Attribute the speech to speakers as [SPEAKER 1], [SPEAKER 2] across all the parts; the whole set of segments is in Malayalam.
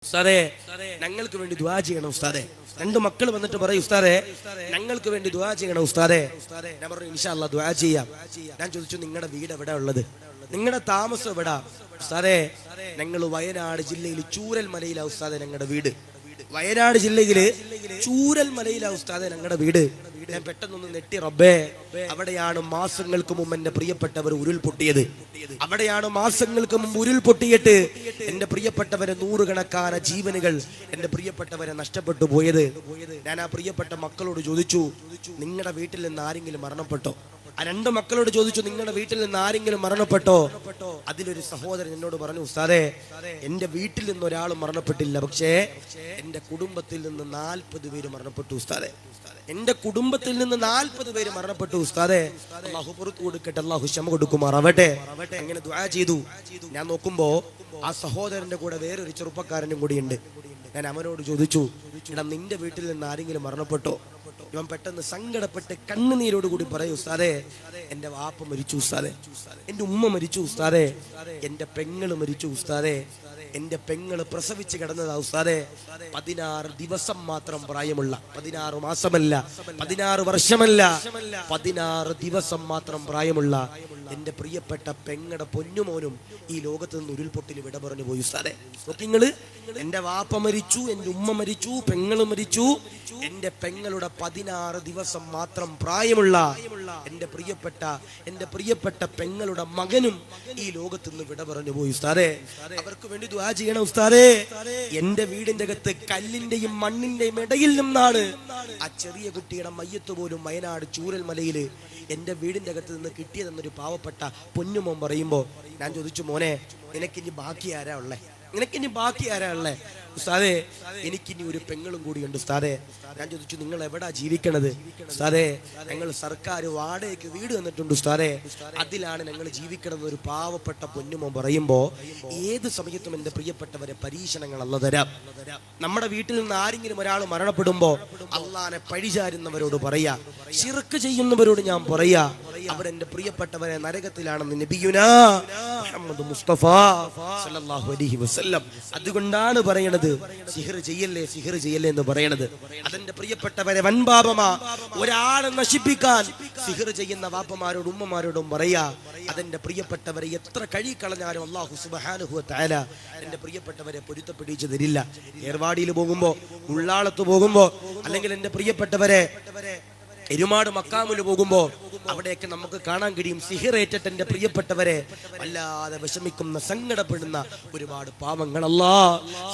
[SPEAKER 1] ഉസ്താദേ, ഞങ്ങൾക്ക് വേണ്ടി ദുആ ചെയ്യണം ഉസ്താദേ. രണ്ട് മക്കൾ വന്നിട്ട് പറയും, ഉസ്താദേ ഞങ്ങൾക്ക് വേണ്ടി ദുആ ചെയ്യണം ഉസ്താദേ. ഞാൻ പറഞ്ഞു ഇൻഷാ അല്ലാഹ് ദുആ ചെയ്യാം. ഞാൻ ചോദിച്ചു, നിങ്ങളുടെ വീട് എവിടെ ഉള്ളത്, നിങ്ങളുടെ താമസം എവിടാ? ഉസ്താദേ, ഞങ്ങൾ വയനാട് ജില്ലയിൽ ചൂരൽമലയിലാ ഉസ്താദേ ഞങ്ങളുടെ വീട്. വയനാട് ജില്ലയില് ചൂരൽമലയിലാ ഉസ്താദേ ഞങ്ങളുടെ വീട്. ഞാൻ പെട്ടെന്നൊന്ന് നെട്ടി, റബ്ബേ, അവിടെയാണ് മാസങ്ങൾക്ക് മുമ്പ് എന്റെ പ്രിയപ്പെട്ടവർ ഉരുൾപൊട്ടിയത്. അവിടെയാണ് മാസങ്ങൾക്ക് മുമ്പ് ഉരുൾപൊട്ടിയിട്ട് എന്റെ പ്രിയപ്പെട്ടവരെ നൂറുകണക്കാന ജീവനുകൾ എന്റെ പ്രിയപ്പെട്ടവരെ നഷ്ടപ്പെട്ടു പോയത്. ഞാൻ ആ പ്രിയപ്പെട്ട മക്കളോട് ചോദിച്ചു, നിങ്ങളുടെ വീട്ടിൽ നിന്ന് ആരെങ്കിലും മരണപ്പെട്ടോ? ആ രണ്ട് മക്കളോട് ചോദിച്ചു, നിങ്ങളുടെ വീട്ടിൽ നിന്ന് ആരെങ്കിലും മരണപ്പെട്ടോ? അതിലൊരു സഹോദരൻ എന്നോട് പറഞ്ഞു, ഉസ്താദേ എന്റെ വീട്ടിൽ നിന്ന് ഒരാളും മരണപ്പെട്ടില്ല, പക്ഷേ എന്റെ കുടുംബത്തിൽ നിന്ന് 40 പേര് മരണപ്പെട്ടു ഉസ്താദേ. എന്റെ കുടുംബത്തിൽ നിന്ന് 40 പേര് മരണപ്പെട്ടു ഉസ്താദേ. അല്ലാഹു പുറത്തു കൊടുക്കട്ടെ, അല്ലാഹു ക്ഷമ കൊടുക്കുമാറാവട്ടെ. അങ്ങനെ ദുആ ചെയ്തു. ഞാൻ നോക്കുമ്പോ ആ സഹോദരന്റെ കൂടെ വേറൊരു ചെറുപ്പക്കാരനും കൂടിയുണ്ട്. ഞാൻ അവനോട് ചോദിച്ചു, എടാ നിന്റെ വീട്ടിൽ നിന്ന് ആരെങ്കിലും മരണപ്പെട്ടോ? ഇവൻ പെട്ടെന്ന് സങ്കടപ്പെട്ട് കണ്ണുനീരോട് കൂടി പറയും, ഉസ്താദേ എന്റെ വാപ്പ മരിച്ചു ഉസ്താദേ, എന്റെ ഉമ്മ മരിച്ചു ഉസ്താദേ, എന്റെ പെങ്ങള് മരിച്ചു ഉസ്താദേ, എന്റെ പെങ്ങള് പ്രസവിച്ച് കിടന്നതാ ഉസ്താദേ. 16 ദിവസം മാത്രം പ്രായമുള്ള, 16 മാസമല്ല, 16 വർഷമല്ല, 16 ദിവസം മാത്രം പ്രായമുള്ള എന്റെ പ്രിയപ്പെട്ട പെങ്ങടെ പൊന്നുമോനും ഈ ലോകത്ത് നിന്ന് ഉരുൾപൊട്ടിൽ വിട പറഞ്ഞു പോയി ഉസ്താദേ. നോക്കിങ്ങള്, എന്റെ വാപ്പ മരിച്ചു, എന്റെ ഉമ്മ മരിച്ചു, പെങ്ങള് മരിച്ചു, എന്റെ പെങ്ങളുടെ 16 ദിവസം മാത്രം പ്രായമുള്ള എന്റെ പ്രിയപ്പെട്ട പെങ്ങളുടെ മകനും ഈ ലോകത്ത് നിന്ന് വിട പറഞ്ഞു പോയി ഉസ്താദേ. അവർക്ക് വേണ്ടി ദുആ ചെയ്യണം ഉസ്താദേ. എന്റെ വീടിന്റെ അകത്ത് കല്ലിന്റെയും മണ്ണിന്റെയും ഇടയിൽ നിന്നാണ് ആ ചെറിയ കുട്ടിയുടെ മയ്യത്ത് പോലും വയനാട് ചൂരൽമലയില് എന്റെ വീടിന്റെ അകത്ത് നിന്ന് കിട്ടിയതെന്നൊരു പാവപ്പെട്ട പൊന്നുമോൻ പറയുമ്പോ ഞാൻ ചോദിച്ചു, മോനെ നിനക്കിനി ബാക്കി ആരാ ഉള്ളേ? നിനക്കിനി ബാക്കി ആരാ ഉള്ളേ? ഉസ്താദേ എനിക്കിനി ഒരു പെങ്ങളും കൂടിയുണ്ട് ഉസ്താദേ. ഞാൻ ചോദിച്ചു, നിങ്ങൾ എവിടാ ജീവിക്കണത്? ഉസ്താദേ ഞങ്ങൾ സർക്കാർ വാടകയ്ക്ക് വീട് തന്നിട്ടുണ്ട് ഉസ്താദേ, അതിലാണ് ഞങ്ങൾ ജീവിക്കണമെന്ന് ഒരു പാവപ്പെട്ട പൊന്നുമോൻ പറയുമ്പോ, ഏത് സമയത്തും എന്റെ പ്രിയപ്പെട്ടവരെ പരീക്ഷണങ്ങൾ അല്ലാഹ് തരാം. നമ്മുടെ വീട്ടിൽ നിന്ന് ആരെങ്കിലും ഒരാൾ മരണപ്പെടുമ്പോ അള്ളാനെ പഴിചാരുന്നവരോട് പറയാ, ശിർക്ക് ചെയ്യുന്നവരോട് ഞാൻ പറയാ, അവരെന്റെ പ്രിയപ്പെട്ടവരെ നരകത്തിലാണെന്ന് നബിയുനാ മുഹമ്മദ് മുസ്തഫ സല്ലല്ലാഹു അലൈഹി വസല്ലം. അതുകൊണ്ടാണ് പറയണത്, സിഹർ ചെയ്യല്ലേ, സിഹർ ചെയ്യല്ലേ എന്ന് പറയണത്. അതെന്റെ പ്രിയപ്പെട്ടവരെ വൻപാപമാ. ഒരാളെ നശിപ്പിക്കാൻ സിഹർ ചെയ്യുന്ന വാപ്പമാരോടും ഉമ്മമാരോടും പറയാ. അതെന്റെ പ്രിയപ്പെട്ടവരെ എത്ര കഴിക്കളഞ്ഞാലും അല്ലാഹു സുബ്ഹാനഹു വ തആല എന്റെ പ്രിയപ്പെട്ടവരെ പൊരുത്തപ്പെടിച്ചു തരില്ല. ഏർവാടിയിൽ പോകുമ്പോ, ഉള്ളാളത്ത് പോകുമ്പോ, അല്ലെങ്കിൽ എന്റെ പ്രിയപ്പെട്ടവരെ എരുമാട് മക്കാമിൽ പോകുമ്പോ അവിടെയൊക്കെ നമുക്ക് കാണാൻ കഴിയും, സിഹിറേറ്റിട്ട് എന്റെ പ്രിയപ്പെട്ടവരെ വല്ലാതെ വിഷമിക്കുന്ന, സങ്കടപ്പെടുന്ന ഒരുപാട് പാവങ്ങൾ. അല്ലാ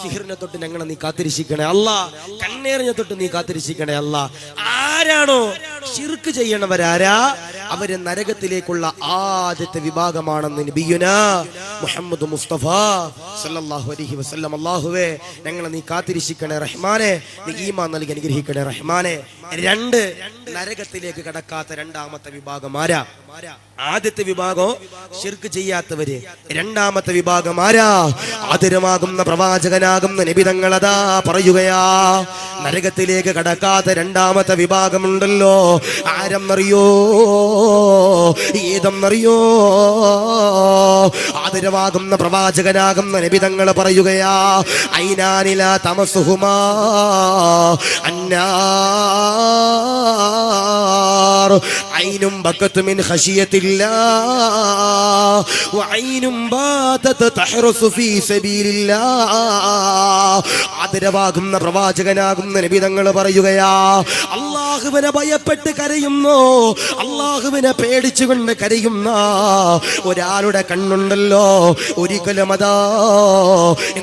[SPEAKER 1] സിഹിറിനെ തൊട്ട് ഞങ്ങളെ നീ കാത്തിരക്ഷിക്കണേ അല്ലാ, കണ്ണേറിനെ തൊട്ട് നീ കാത്തിരക്ഷിക്കണേ അല്ലാ. ആരാണോ ശിർക്ക് ചെയ്യണവരാരാ, അവര് നരകത്തിലേക്കുള്ള ആദ്യത്തെ വിഭാഗമാണെന്ന് നബിയുനാ മുഹമ്മദ് മുസ്തഫ സല്ലല്ലാഹു അലൈഹി വസല്ലം. അല്ലാഹുവേ ഞങ്ങളെ നീ കാത്തിരക്ഷിക്കണേ റഹ്മാനെ, നീ ഈമാൻ നൽകി അനുഗ്രഹിക്കണേ റഹ്മാനെ. രണ്ട് നരകത്തിലേക്ക് കടക്കാത്ത രണ്ടാമത്തെ വിഭാഗം ആരാ? ആദ്യത്തെ വിഭാഗം ശിർക്ക് ചെയ്യാത്തവര്. രണ്ടാമത്തെ വിഭാഗം ആരാ? ആദരമാകുന്ന പ്രവാചകനാകുന്ന നബി തങ്ങൾ അതാ പറയുകയാ, നരകത്തിലേക്ക് കടക്കാത്ത രണ്ടാമത്തെ വിഭാഗമുണ്ടല്ലോ, ആരെന്നറിയോ? ഏതെന്നറിയോ? ആദരമാകുന്ന പ്രവാചകനാകുന്ന നബി തങ്ങൾ പറയുകയാ, ഐനാനില തമസുഹുമാ അന്നാർ, ഐനും ബക്കത്തു മിൻ ഖശിയത്തില്ലാഹ് വഐനും ബാതത് തഹ്റസു ഫീ സബീലില്ലാഹ്. ആദരവാകുന്ന പ്രവാചകനാകുന്ന നബി തങ്ങൾ പറയുകയാ, അല്ലാഹുവിനെ ഭയപ്പെട്ട് കരയുന്നു, അല്ലാഹുവിനെ പേടിച്ചുകൊണ്ട് കരയുന്ന ഒരാളുടെ കണ്ണുണ്ടല്ലോ, ഒരിക്കലും അതാ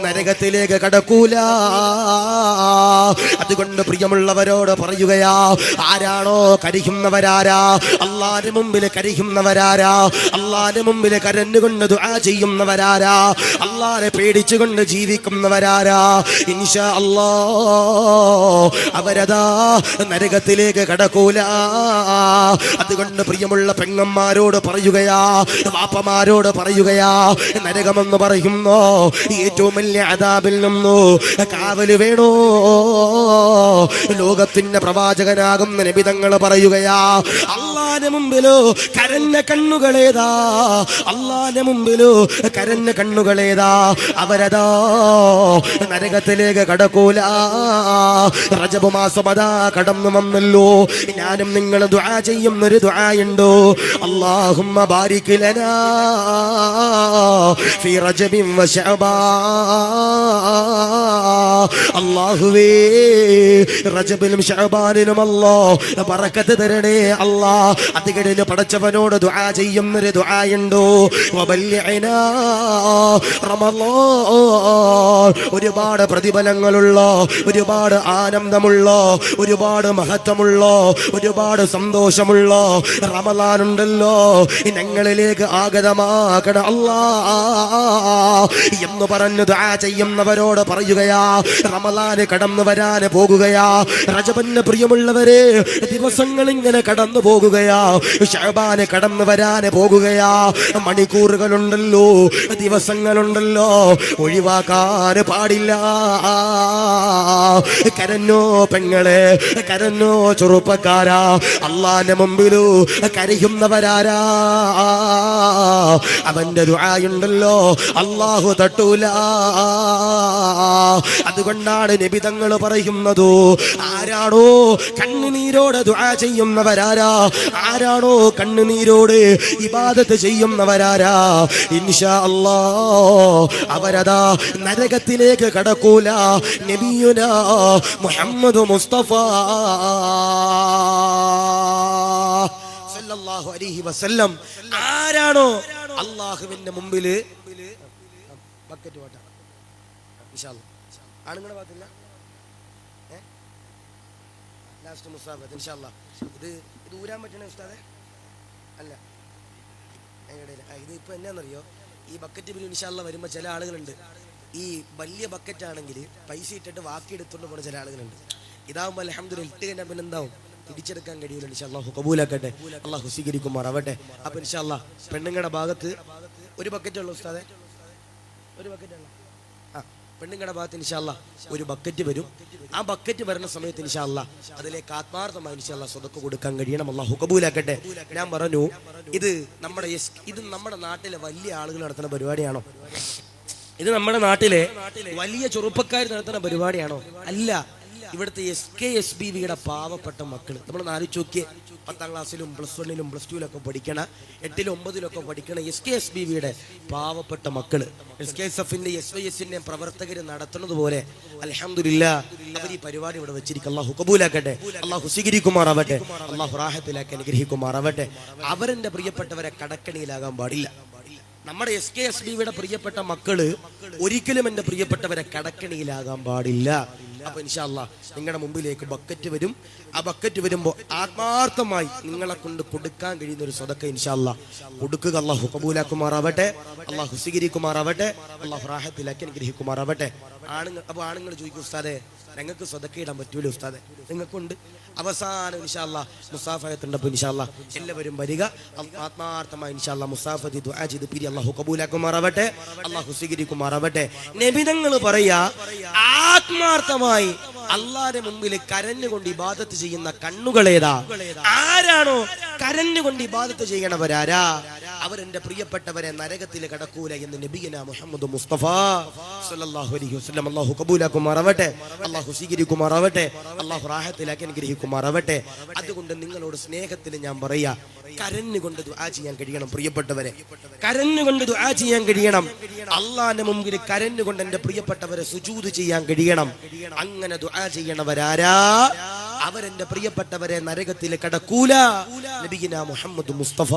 [SPEAKER 1] നരകത്തിലേക്ക് കടക്കൂല. അതുകൊണ്ട് പ്രിയമുള്ളവരോട് പറയുകയാ, ആരാണോ കരയുന്നവരാരാ? അല്ലാഹുവിന്റെ മുമ്പിൽ കരയുന്നവരാരാ? അല്ലാഹുവിന്റെ മുമ്പിൽ കരഞ്ഞുകൊണ്ട് ദുആ ചെയ്യുന്നവരാരാ? അല്ലാഹുവിനെ പേടിച്ചുകൊണ്ട് ജീവിക്കുന്നവരാരാ? ഇൻഷാ അല്ലാഹ് അവരതാ നരകത്തിലേക്ക് കടക്കൂല. അതുകൊണ്ട് പ്രിയമുള്ള പെങ്ങന്മാരോട് പറയുകയാ, വാപ്പമാരോട് പറയുകയാ, നരകമെന്ന് പറയുന്നു ഏറ്റവും വലിയ അദാബിൽ നിന്നു കാവല് വേണോ? ലോകത്തിന്റെ പ്രവാചകനാകുന്ന നബി തങ്ങൾ പറയുകയാ, അല്ലാഹ് അള്ളാന്റെ മുമ്പിലോ കരഞ്ഞ കണ്ണുകളേതാ? അള്ളാന്റെ മുമ്പിലോ കരഞ്ഞ കണ്ണുകളേതാ? അവരതാ നരകത്തിലേക്ക് കടക്കൂല. റജബ് മാസം അതാ കടന്നു വന്നല്ലോ. ഞാനും നിങ്ങൾ ദുആ ചെയ്യുന്നൊരു ദുആ ഉണ്ടോ? അല്ലാഹുമ്മ ബാരിക് ലനാ ഫീ റജബിൻ വ ശഅബാൻ. അല്ലാഹുവേ റജബിലും ശഅബാനിലും അല്ലാഹ് ബറക്കത്ത് തരണേ അല്ലാഹ്. അത് കഴിഞ്ഞ് പടച്ചവനോട് ദുആ ചെയ്യുന്നൊരു ദുആ ഉണ്ടോ? വബല്ലിഅനാ റമളാൻ. ഒരുപാട് പ്രതിഫലങ്ങളുള്ള, ഒരുപാട് ആനന്ദമുള്ള, ഒരുപാട് മഹത്വമുള്ള, ഒരുപാട് സന്തോഷമുള്ള റമളാൻ ഉണ്ടല്ലോ, ഞങ്ങളിലേക്ക് ആഗതമാക്കണം അല്ലാഹ് എന്ന് പറഞ്ഞു ദുആ ചെയ്യുന്നവരോട് പറയുകയാ, റമളാന് കടന്നു വരാൻ പോകുകയാ. റജബിന് പ്രിയമുള്ളവരെ, ദിവസങ്ങൾ ഇങ്ങനെ കടന്നു പോകുകയാ. ശഅബാന് കടന്നു വരാൻ പോകുകയാ. മണിക്കൂറുകളുണ്ടല്ലോ, ദിവസങ്ങളുണ്ടല്ലോ, ഒഴിവാക്കാൻ പാടില്ല. കരഞ്ഞോ പെങ്ങളെ, കരഞ്ഞോ ചെറുപ്പക്കാരാ. അള്ളാന്റെ മുമ്പിലു കരയുന്നവരാരാ? അവന്റെ ദുആയുണ്ടല്ലോ അല്ലാഹു തട്ടൂല. അതുകൊണ്ടാണ് നബി തങ്ങൾ പറയുന്നത്, ആരാണോ കണ്ണുനീരോടെ ദുആ ചെയ്യുന്നവരാരാ, ആരാണോ കണ്ണുനീരോടെ ഇബാദത്ത് ചെയ്യുന്നവരാരാ, ഇൻഷാ അല്ലാഹ് അവരതാ നരകത്തിലേക്ക് കടക്കൂല. നബിയുനാ മുഹമ്മദ് മുസ്തഫ സല്ലല്ലാഹു അലൈഹി വസല്ലം ആരാണോ അല്ലാഹുവിന്റെ മുമ്പില് ബക്കറ്റ് വാട്ട ഇൻഷാ അല്ലാഹ് ആണുങ്ങളെ ഭാഗത്തില്ല ലാസ്റ്റ് മുസാഫത്ത് ഇൻഷാ അല്ലാഹ്. ഇത് ഊരാൻ പറ്റണേ ഉസ്താദേ? അല്ല, ഇത് ഇപ്പൊ എന്നാന്നറിയോ, ഈ ബക്കറ്റ് ബില്ല് ഇൻഷാ അല്ലാഹ് വരുമ്പോ ചില ആളുകളുണ്ട്, ഈ വലിയ ബക്കറ്റ് ആണെങ്കിൽ പൈസ ഇട്ടിട്ട് ബാക്കി എടുത്തുകൊണ്ട് പോകുന്ന ചില ആളുകളുണ്ട്. ഇതാവുമ്പോ അൽഹംദുലില്ലാഹ് ഇട്ട് കഴിഞ്ഞാൽ പിന്നെ എന്താവും, തിരിച്ചെടുക്കാൻ കഴിയൂല. ഇൻഷാ അല്ലാഹു കബൂലാക്കട്ടെ, അല്ലാഹു സ്വീകരിക്കുമാറാവട്ടെ. അപ്പൊ ഇൻഷാ അല്ലാഹ് പെണ്ണുങ്ങളുടെ ഭാഗത്ത് ഒരു ബക്കറ്റ് ഉള്ളു ഉസ്താദേ, ഒരു ബക്കറ്റ് ഉള്ള പെണ്ണുങ്ങളുടെ ഭാഗത്ത് ഇൻഷാ അല്ലാഹ് ഒരു ബക്കറ്റ് വരും. ആ ബക്കറ്റ് വരുന്ന സമയത്ത് ഇൻഷാ അല്ലാഹ് അതിലേക്ക് ആത്മാർത്ഥമായി ഇൻഷാ അല്ലാഹ് സ്വതക്ക കൊടുക്കാൻ കഴിയണം. അല്ലാഹു കബൂലാക്കട്ടെ. ഞാൻ പറഞ്ഞു, ഇത് നമ്മുടെ നാട്ടിലെ വലിയ ആളുകൾ നടത്തുന്ന പരിപാടിയാണോ? ഇത് നമ്മുടെ നാട്ടിലെ വലിയ ചെറുപ്പക്കാർ നടത്തുന്ന പരിപാടിയാണോ? അല്ല. ഇവിടുത്തെ SKSBVയുടെ പാവപ്പെട്ട മക്കൾ, നമ്മൾ ആലോചിച്ച് നോക്കിയേ, 10ാം ക്ലാസ്സിലും പ്ലസ് 1ലും പ്ലസ് 2ലൊക്കെ പഠിക്കണ, 8ലും 9ലൊക്കെ പഠിക്കണ SKSBVയുടെ പാവപ്പെട്ട മക്കള് SKSFന്റെ SYSന്റെ പ്രവർത്തകർ നടത്തുന്നത് പോലെ അൽഹംദുലില്ലാഹ് അവർ ഈ പരിപാടി ഇവിടെ വെച്ചിരിക്കും. അല്ലാഹു കബൂലാക്കട്ടെ, അല്ലാഹു സ്വീകരിക്കുമാറാവട്ടെ, അല്ലാഹു റാഹത്തിലാക്കി അനുഗ്രഹിക്കുമാറാവട്ടെ. അവരെന്റെ പ്രിയപ്പെട്ടവരെ കടക്കണിയിലാകാൻ പാടില്ല. നമ്മുടെ SKSBVയുടെ പ്രിയപ്പെട്ട മക്കള് ഒരിക്കലും എന്റെ പ്രിയപ്പെട്ടവരെ കടക്കണിയിലാകാൻ പാടില്ല. അപ്പൊ ഇൻഷാ അല്ലാഹ് നിങ്ങളുടെ മുമ്പിലേക്ക് ബക്കറ്റ് വരും. ആ ബക്കറ്റ് വരുമ്പോൾ ആത്മാർത്ഥമായി നിങ്ങളെ കൊണ്ട് കൊടുക്കാൻ കഴിയുന്ന ഒരു സദക്ക ഇൻഷാ അല്ലാഹ് കൊടുക്കുക. അല്ലാഹു കബൂലാക്കുമാറാവട്ടെ, അല്ലാഹു സ്വീകരിക്കുമാറാവട്ടെ, അല്ലാഹു റാഹത്തിലാക്കി അനുഗ്രഹിക്കുമാറാവട്ടെ. ആണുങ്ങൾ ചോദിക്കും, ഉസ്താദേ ഞങ്ങൾക്ക് സദക്ക ഇടാൻ പറ്റൂല ഉസ്താദേ? നിങ്ങൾക്കുണ്ട്. അവസാനം ഇൻഷാ അല്ലാഹ് മുസാഫഹത്തുണ്ടപ്പോൾ ഇൻഷാ അല്ലാഹ് എല്ലാവരും വരിക. ആത്മാർത്ഥമായി ഇൻഷാ അല്ലാഹ് മുസാഫഹത്ത് ദുആ ചെയ്ത് പിരി. അല്ലാഹു കബൂലാക്കുമാറാവട്ടെ, അല്ലാഹു സ്വീകരിക്കുമാറാവട്ടെ. നബിതങ്ങൾ പറയാ, ആത്മാർത്ഥമായി അള്ളാന്റെ മുമ്പിൽ കരഞ്ഞുകൊണ്ട് ഇബാദത്ത് ചെയ്യുന്ന കണ്ണുകളേതാ? ആരാണോ കരഞ്ഞുകൊണ്ട് ഇബാദത്ത് ചെയ്യണവരാരാ? അവരെന്റെ പ്രിയപ്പെട്ടവരെ നരകത്തിൽ കടക്കൂല എന്ന് നബിയന മുഹമ്മദ് മുസ്തഫ സല്ലല്ലാഹു അലൈഹി വസല്ലം. അല്ലാഹു കബൂലാക്കുമാറാവട്ടെ, അല്ലാഹു സ്വീകരിക്കുമാറാവട്ടെ, അല്ലാഹു റാഹത്തിലാക്കി അനുഗ്രഹിക്കുമാറാവട്ടെ. അതുകൊണ്ട് നിങ്ങളോട് സ്നേഹത്തിൽ ഞാൻ പറയാ, കരഞ്ഞുകൊണ്ട് ദുആ ചെയ്യാൻ കഴിയണം പ്രിയപ്പെട്ടവരെ, കരഞ്ഞുകൊണ്ട് ദുആ ചെയ്യാൻ കഴിയണം. അള്ളാന്റെ മുമ്പിൽ കരഞ്ഞുകൊണ്ട് എന്റെ പ്രിയപ്പെട്ടവരെ സുജൂദ് ചെയ്യാൻ കഴിയണം. അങ്ങനെ ദുആ ചെയ്യണവരാരാ? അവരെന്റെ പ്രിയപ്പെട്ടവരെ നരകത്തിൽ കടക്കൂല. നബിയിന മുഹമ്മദ് മുസ്തഫ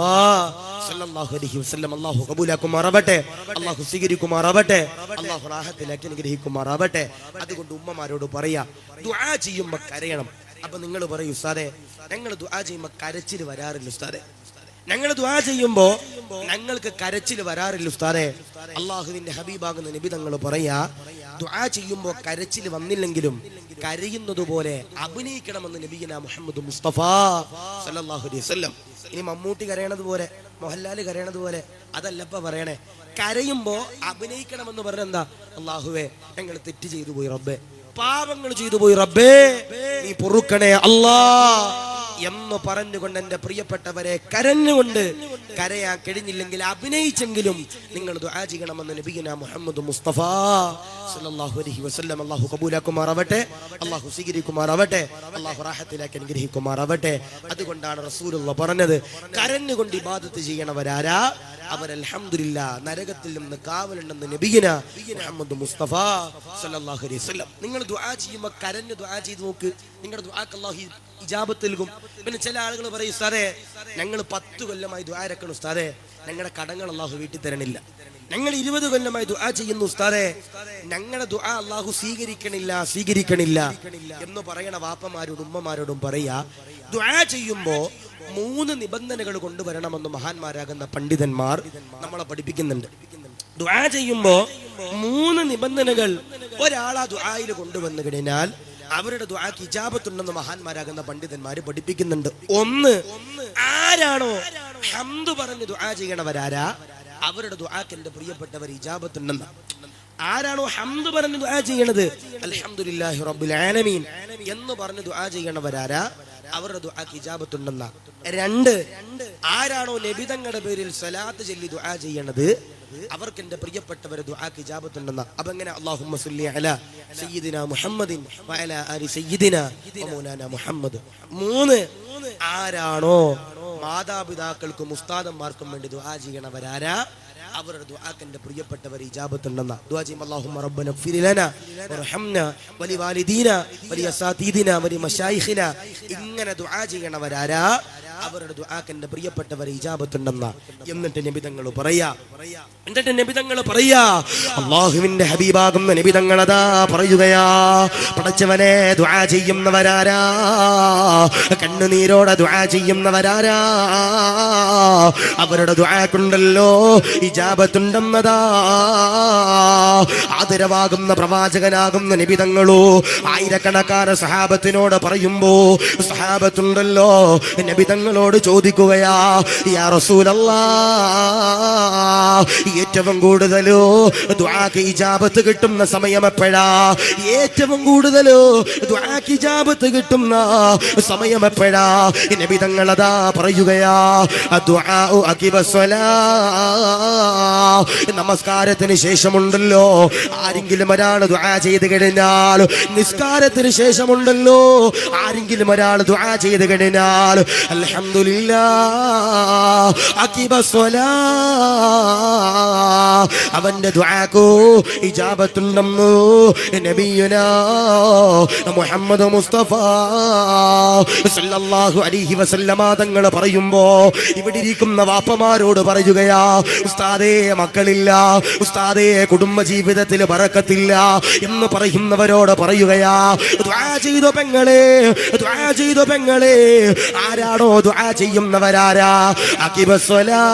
[SPEAKER 1] സല്ലല്ലാഹു അലൈഹി വസല്ലം. അല്ലാഹു കബൂലാക്കുമാറാവട്ടെ, അല്ലാഹു സ്വീകരിക്കുമാറാവട്ടെ, അല്ലാഹു റാഹത്തിലാക്കി അനുഗ്രഹിക്കുമാറാവട്ടെ. അതുകൊണ്ട് ഉമ്മമാരോട് പറയാ, ദുആ ചെയ്യുമ്പോൾ കരയണം. അപ്പൊ നിങ്ങൾ പറയും, ഉസ്താദേ ഞങ്ങൾ ദുആ ചെയ്യുമ്പോൾ കരച്ചിൽ വരാറില്ല ഉസ്താദേ, ഞങ്ങൾ ദുആ ചെയ്യുമ്പോ ഞങ്ങൾക്ക് കരച്ചിൽ വരാറില്ല ഉസ്താദേ. അള്ളാഹുവിന്റെ ഹബീബാകുന്ന നബി തങ്ങൾ പറയാ, ദുആ ചെയ്യുമ്പോ കരച്ചിൽ വന്നില്ലെങ്കിലും കരയുന്നത് പോലെ അഭിനയിക്കണമെന്ന് നബിയന മുഹമ്മദ് മുസ്തഫ സല്ലല്ലാഹു അലൈഹി വസല്ലം. ഇനി മമ്മൂട്ടി കരയണത് പോലെ, മോഹൻലാൽ കരയണത് പോലെ അതല്ലപ്പ പറയണേ. കരയുമ്പോ അഭിനയിക്കണമെന്ന് പറഞ്ഞെന്താ? അള്ളാഹുവേ ഞങ്ങൾ തെറ്റ് ചെയ്തു പോയി റബ്ബേ, പാപങ്ങൾ ചെയ്തു പോയി റബ്ബേ, നീ പൊറുക്കണേ അല്ലാ, എന്ന് പറഞ്ഞുകൊണ്ട് എൻ്റെ പ്രിയപ്പെട്ടവരെ കരഞ്ഞുകൊണ്ട്, കരയാൻ കഴിഞ്ഞില്ലെങ്കിൽ അഭിനയിച്ചെങ്കിലും നിങ്ങൾ ദുആ ചെയ്യണമെന്ന് നബിയുനാ മുഹമ്മദ് മുസ്തഫ സല്ലല്ലാഹു അലൈഹി വസല്ലം. അല്ലാഹു കബൂലാക്കുമാറാവട്ടെ, അല്ലാഹു സ്വീകരിക്കുമാറാവട്ടെ, അല്ലാഹു റാഹത്തിലാക്കി അനുഗ്രഹിക്കുമാറാവട്ടെ. അതുകൊണ്ടാണ് റസൂലുള്ള പറഞ്ഞത്, കരഞ്ഞുകൊണ്ട് ഇബാദത്ത് ചെയ്യണവരാരാ അവർ അൽഹംദുലില്ലാ നരകത്തിൽ നിന്ന് കാവലുണ്ടെന്ന് നബിയുനാ മുഹമ്മദ് മുസ്തഫ സല്ലല്ലാഹു അലൈഹി വസല്ലം. നിങ്ങൾ ദുആ ചെയ്യുമ്പോൾ കരഞ്ഞ് ദുആ ചെയ്ത് നോക്ക്, നിങ്ങളുടെ ദുആക്ക് അല്ലാഹു ഇജാബത്ത് നൽകും. പിന്നെ ചില ആളുകൾ പറയും, ഉസ്താദേ ഞങ്ങൾ 10 കൊല്ലമായി ദുആ ഇറക്കണം ഉസ്താദേ, ഞങ്ങളുടെ കടങ്ങൾ അല്ലാഹു വീട്ടി തരണില്ല. ഞങ്ങൾ 20 കൊല്ലമായി ദുആ ചെയ്യുന്നു ഉസ്താദേ, ഞങ്ങളുടെ ദുആ അല്ലാഹു സ്വീകരിക്കണില്ല എന്ന് പറയണ വാപ്പമാരോടും ഉമ്മമാരോടും പറയാ, ദുആ ചെയ്യുമ്പോ 3 നിബന്ധനകൾ കൊണ്ടുവരണമെന്ന് മഹാന്മാരാകുന്ന പണ്ഡിതന്മാർ നമ്മളെ പഠിപ്പിക്കുന്നുണ്ട്. ദുആ ചെയ്യുമ്പോ 3 നിബന്ധനകൾ ഒരാൾ ആ ദുആയിൽ കൊണ്ടുവന്നു കഴിഞ്ഞാൽ അവരുടെ ദുആക്ക് ഇജാബത്തുണ്ടെന്ന് മഹാന്മാരാകുന്ന പണ്ഡിതന്മാര് പഠിപ്പിക്കുന്നുണ്ട്. ഒന്ന്, ആരാണോ ഹംദ് പറഞ്ഞ് ദുആ ചെയ്യണവരാരാ അവരുടെ ദുആക്ക് എൻ്റെ പ്രിയപ്പെട്ടവർ ഇജാബത്തുണ്ടെന്ന്. ആരാണോ ഹംദ് പറഞ്ഞ് ദുആ ചെയ്യണത്, അൽഹംദുലില്ലാഹി റബ്ബിൽ ആലമീൻ എന്ന് പറഞ്ഞ് ദുആ ചെയ്യണവരാരാ അവരുടെ ദുആക്ക് ഇജാബത്തുണ്ടെന്ന. 2, ആരാണോ നബിതങ്ങളുടെ പേരിൽ സ്വലാത്ത് ചൊല്ലി ദുആ ചെയ്യണത് അവർക്ക് എൻ്റെ പ്രിയപ്പെട്ടവരെ ദുആക്ക് ഇജാബത്തുണ്ടെന്ന. അപ്പൊ എങ്ങനെ, അല്ലാഹുമ്മ സ്വല്ലി അലാ സയ്യിദിനാ മുഹമ്മദിൻ വഅലാ ആലി സയ്യിദിനാ വമൗലാനാ മുഹമ്മദ്. 3, ആരാണോ മാതാപിതാക്കൾക്കും ഉസ്താദന്മാർക്കും വേണ്ടി ദുആ ചെയ്യണവരാരാ അവരുടെ ദുആക്ക് എൻ്റെ പ്രിയപ്പെട്ടവർ ഇജാബത്തുണ്ടെന്ന. ദുആ ചെയ്യുമ്പോൾ അല്ലാഹുമ്മ റബ്ബനാ ഇഗ്ഫിർ ലനാ വർഹംനാ വലി വാലിദീനാ വലി അസാതീദിനാ വലി മശായിഖിനാ, ഇങ്ങനെ ദുആ ചെയ്യണവരാരാ അവരുടെ ദുആക്ക് എൻ്റെ പ്രിയപ്പെട്ടവർ ഇജാബത്തുണ്ടെന്ന. എന്നിട്ട് നബിതങ്ങൾ പറയാ, അല്ലാഹുവിന്റെ ഹബീബാകുന്ന നബിതങ്ങളതാ പറയുകയാ, പടച്ചവനെ ദുആ ചെയ്യുന്നവരാരാ, കണ്ണുനീരോടെ ദുആ ചെയ്യുന്നവരാരാ അവരുടെ ദുആക്കുണ്ടല്ലോ ഇജാബത്തുണ്ടെന്നതാ. ആദരവാകുന്ന പ്രവാചകനാകുന്ന നബിതങ്ങളോ ആയിരക്കണക്കാന സഹാബത്തിനോട് പറയുമ്പോ സഹാബത്തുണ്ടല്ലോ നബിതങ്ങളോട് ചോദിക്കുകയാ, യാ റസൂലല്ലാഹ്, ഏറ്റവും കൂടുതലോ ദുആക്ക് ഇജാബത്ത് കിട്ടുന്ന സമയം എപ്പോഴാ? ഏറ്റവും കൂടുതലോ ദുആക്ക് ഇജാബത്ത് കിട്ടുന്ന സമയം എപ്പോഴാ? നബിതങ്ങളതാ പറയുകയാ, ദുആഉ അഖിബസ്സലാ, നമസ്കാരത്തിന് ശേഷമുണ്ടല്ലോ ആരെങ്കിലും ഒരാൾ ദുആ ചെയ്ത് കഴിഞ്ഞാൽ, നിസ്കാരത്തിന് ശേഷമുണ്ടല്ലോ ആരെങ്കിലും ഒരാൾ ദുആ ചെയ്ത് കഴിഞ്ഞാൽ, അൽഹംദുലില്ലാഹ് അഖിബസ്സലാ, അവന്റെ ദുആക്കു ഇജാബത്തുണ്ടെന്നു നബിയുനാ മുഹമ്മദ് മുസ്തഫ സല്ലല്ലാഹു അലൈഹി വസല്ലമ തങ്ങൾ പറയുമ്പോ ഇവിടെ ഇരിക്കുന്ന വാപ്പമാരോട് പറയുകയാ, ഉസ്താദേ മക്കളില്ല, ഉസ്താദേ കുടുംബ ജീവിതത്തിൽ ബറക്കത്തില്ല എന്ന് പറയുന്നവരോട് പറയുകയാ, ദുആ ചെയ്തോ പെങ്ങളെ, ദുആ ചെയ്തോ പെങ്ങളെ. ആരാണോ ദുആ ചെയ്യുന്നവരാരാ? അഖിബസ്സലാ,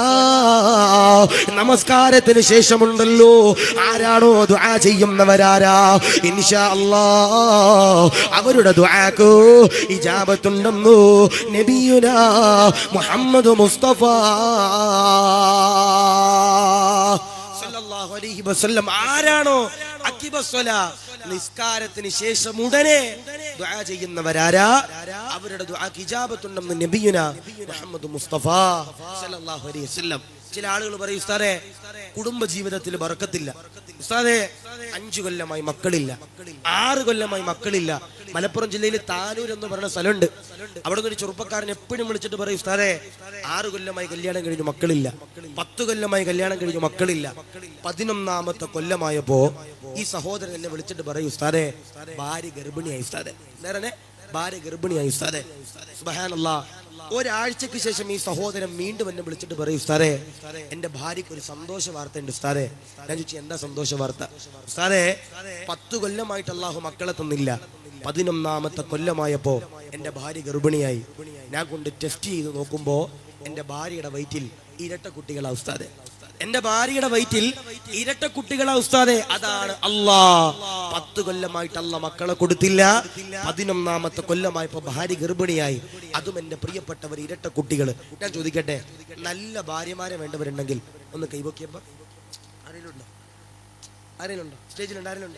[SPEAKER 1] നമസ്കാരത്തിന് ശേഷമുണ്ടല്ലോ ആരാണോ ദുആ ചെയ്യുന്നവരാരാ, ഇൻഷാ അല്ലാഹ് അവരുടെ ദുആക്ക് ഇജാബത്തുണ്ടെന്നു നബിയുനാ മുഹമ്മദ് മുസ്തഫ സല്ലല്ലാഹു അലൈഹി വസല്ലം. ആരാണോ അഖിബസ്സലാ, നിസ്കാരത്തിന് ശേഷം ഉടനെ ദുആ ചെയ്യുന്നവരാരാ അവരുടെ ദുആക്ക് ഇജാബത്തുണ്ടെന്ന് നബിയുനാ മുഹമ്മദ് മുസ്തഫ സല്ലല്ലാഹു അലൈഹി വസല്ലം. ചില ആളുകൾ പറയും, ഉസ്താദേ കുടുംബ ജീവിതത്തിൽ ബറക്കത്തില്ല, ഉസ്താദേ 5 കൊല്ലമായി മക്കളില്ല, 6 കൊല്ലമായി മക്കളില്ല. മലപ്പുറം ജില്ലയിൽ താനൂർ എന്ന് പറയുന്ന സ്ഥലമുണ്ട്. അവിടെ നിന്ന് ഒരു ചെറുപ്പക്കാരൻ എപ്പോഴും വിളിച്ചിട്ട് പറയും, ഉസ്താദേ 6 കൊല്ലമായി കല്യാണം കഴിഞ്ഞു മക്കളില്ല, 10 കൊല്ലമായി കല്യാണം കഴിഞ്ഞു മക്കളില്ല. 11ാമത്തെ കൊല്ലമായപ്പോ ഈ സഹോദരൻ എന്നെ വിളിച്ചിട്ട് പറയും, ഉസ്താദേ ഭാര്യ ഗർഭിണിയായി ഉസ്താദേ, നേരെ ഭാര്യ ഗർഭിണിയായി ഉസ്താദേ. സുബ്ഹാനല്ലാഹ്. ഒരാഴ്ചക്ക് ശേഷം ഈ സഹോദരൻ വീണ്ടും എന്നെ വിളിച്ചിട്ട് പറയും, ഉസ്താദേ എന്റെ ഭാര്യക്ക് ഒരു സന്തോഷ വാർത്ത ഉണ്ട് ഉസ്താദേ. ഞാൻ ചോദിച്ചു, എന്താ സന്തോഷ വാർത്ത? ഉസ്താദേ 10 കൊല്ലമായിട്ട് അല്ലാഹു മക്കളെ തന്നില്ല, 11ാമത്തെ കൊല്ലമായപ്പോ എന്റെ ഭാര്യ ഗർഭിണിയായി. ഞാൻ കൊണ്ട് ടെസ്റ്റ് ചെയ്ത് നോക്കുമ്പോ എന്റെ ഭാര്യയുടെ വയറ്റിൽ ഇരട്ട കുട്ടികളാ ഉസ്താദേ, എന്റെ ഭാര്യയുടെ വയറ്റിൽ ഇരട്ട കുട്ടികളാ ഉസ്താദേ. അതാണ് അല്ലാഹ് 10 കൊല്ലമായിട്ട് അല്ലാഹ് മക്കളെ കൊടുത്തില്ല, 11ാമത്തെ കൊല്ലമായപ്പോ ഭാര്യ ഗർഭിണിയായി. അതും എന്റെ പ്രിയപ്പെട്ടവർ ഇരട്ട കുട്ടികൾ. ഞാൻ ചോദിക്കട്ടെ, നല്ല ഭാര്യമാരെ വേണ്ടവരുണ്ടെങ്കിൽ ഒന്ന് കൈവക്കിയപ്പോ ആരെങ്കിലുണ്ടോ? സ്റ്റേജിലുണ്ട് ആരെങ്കിലും?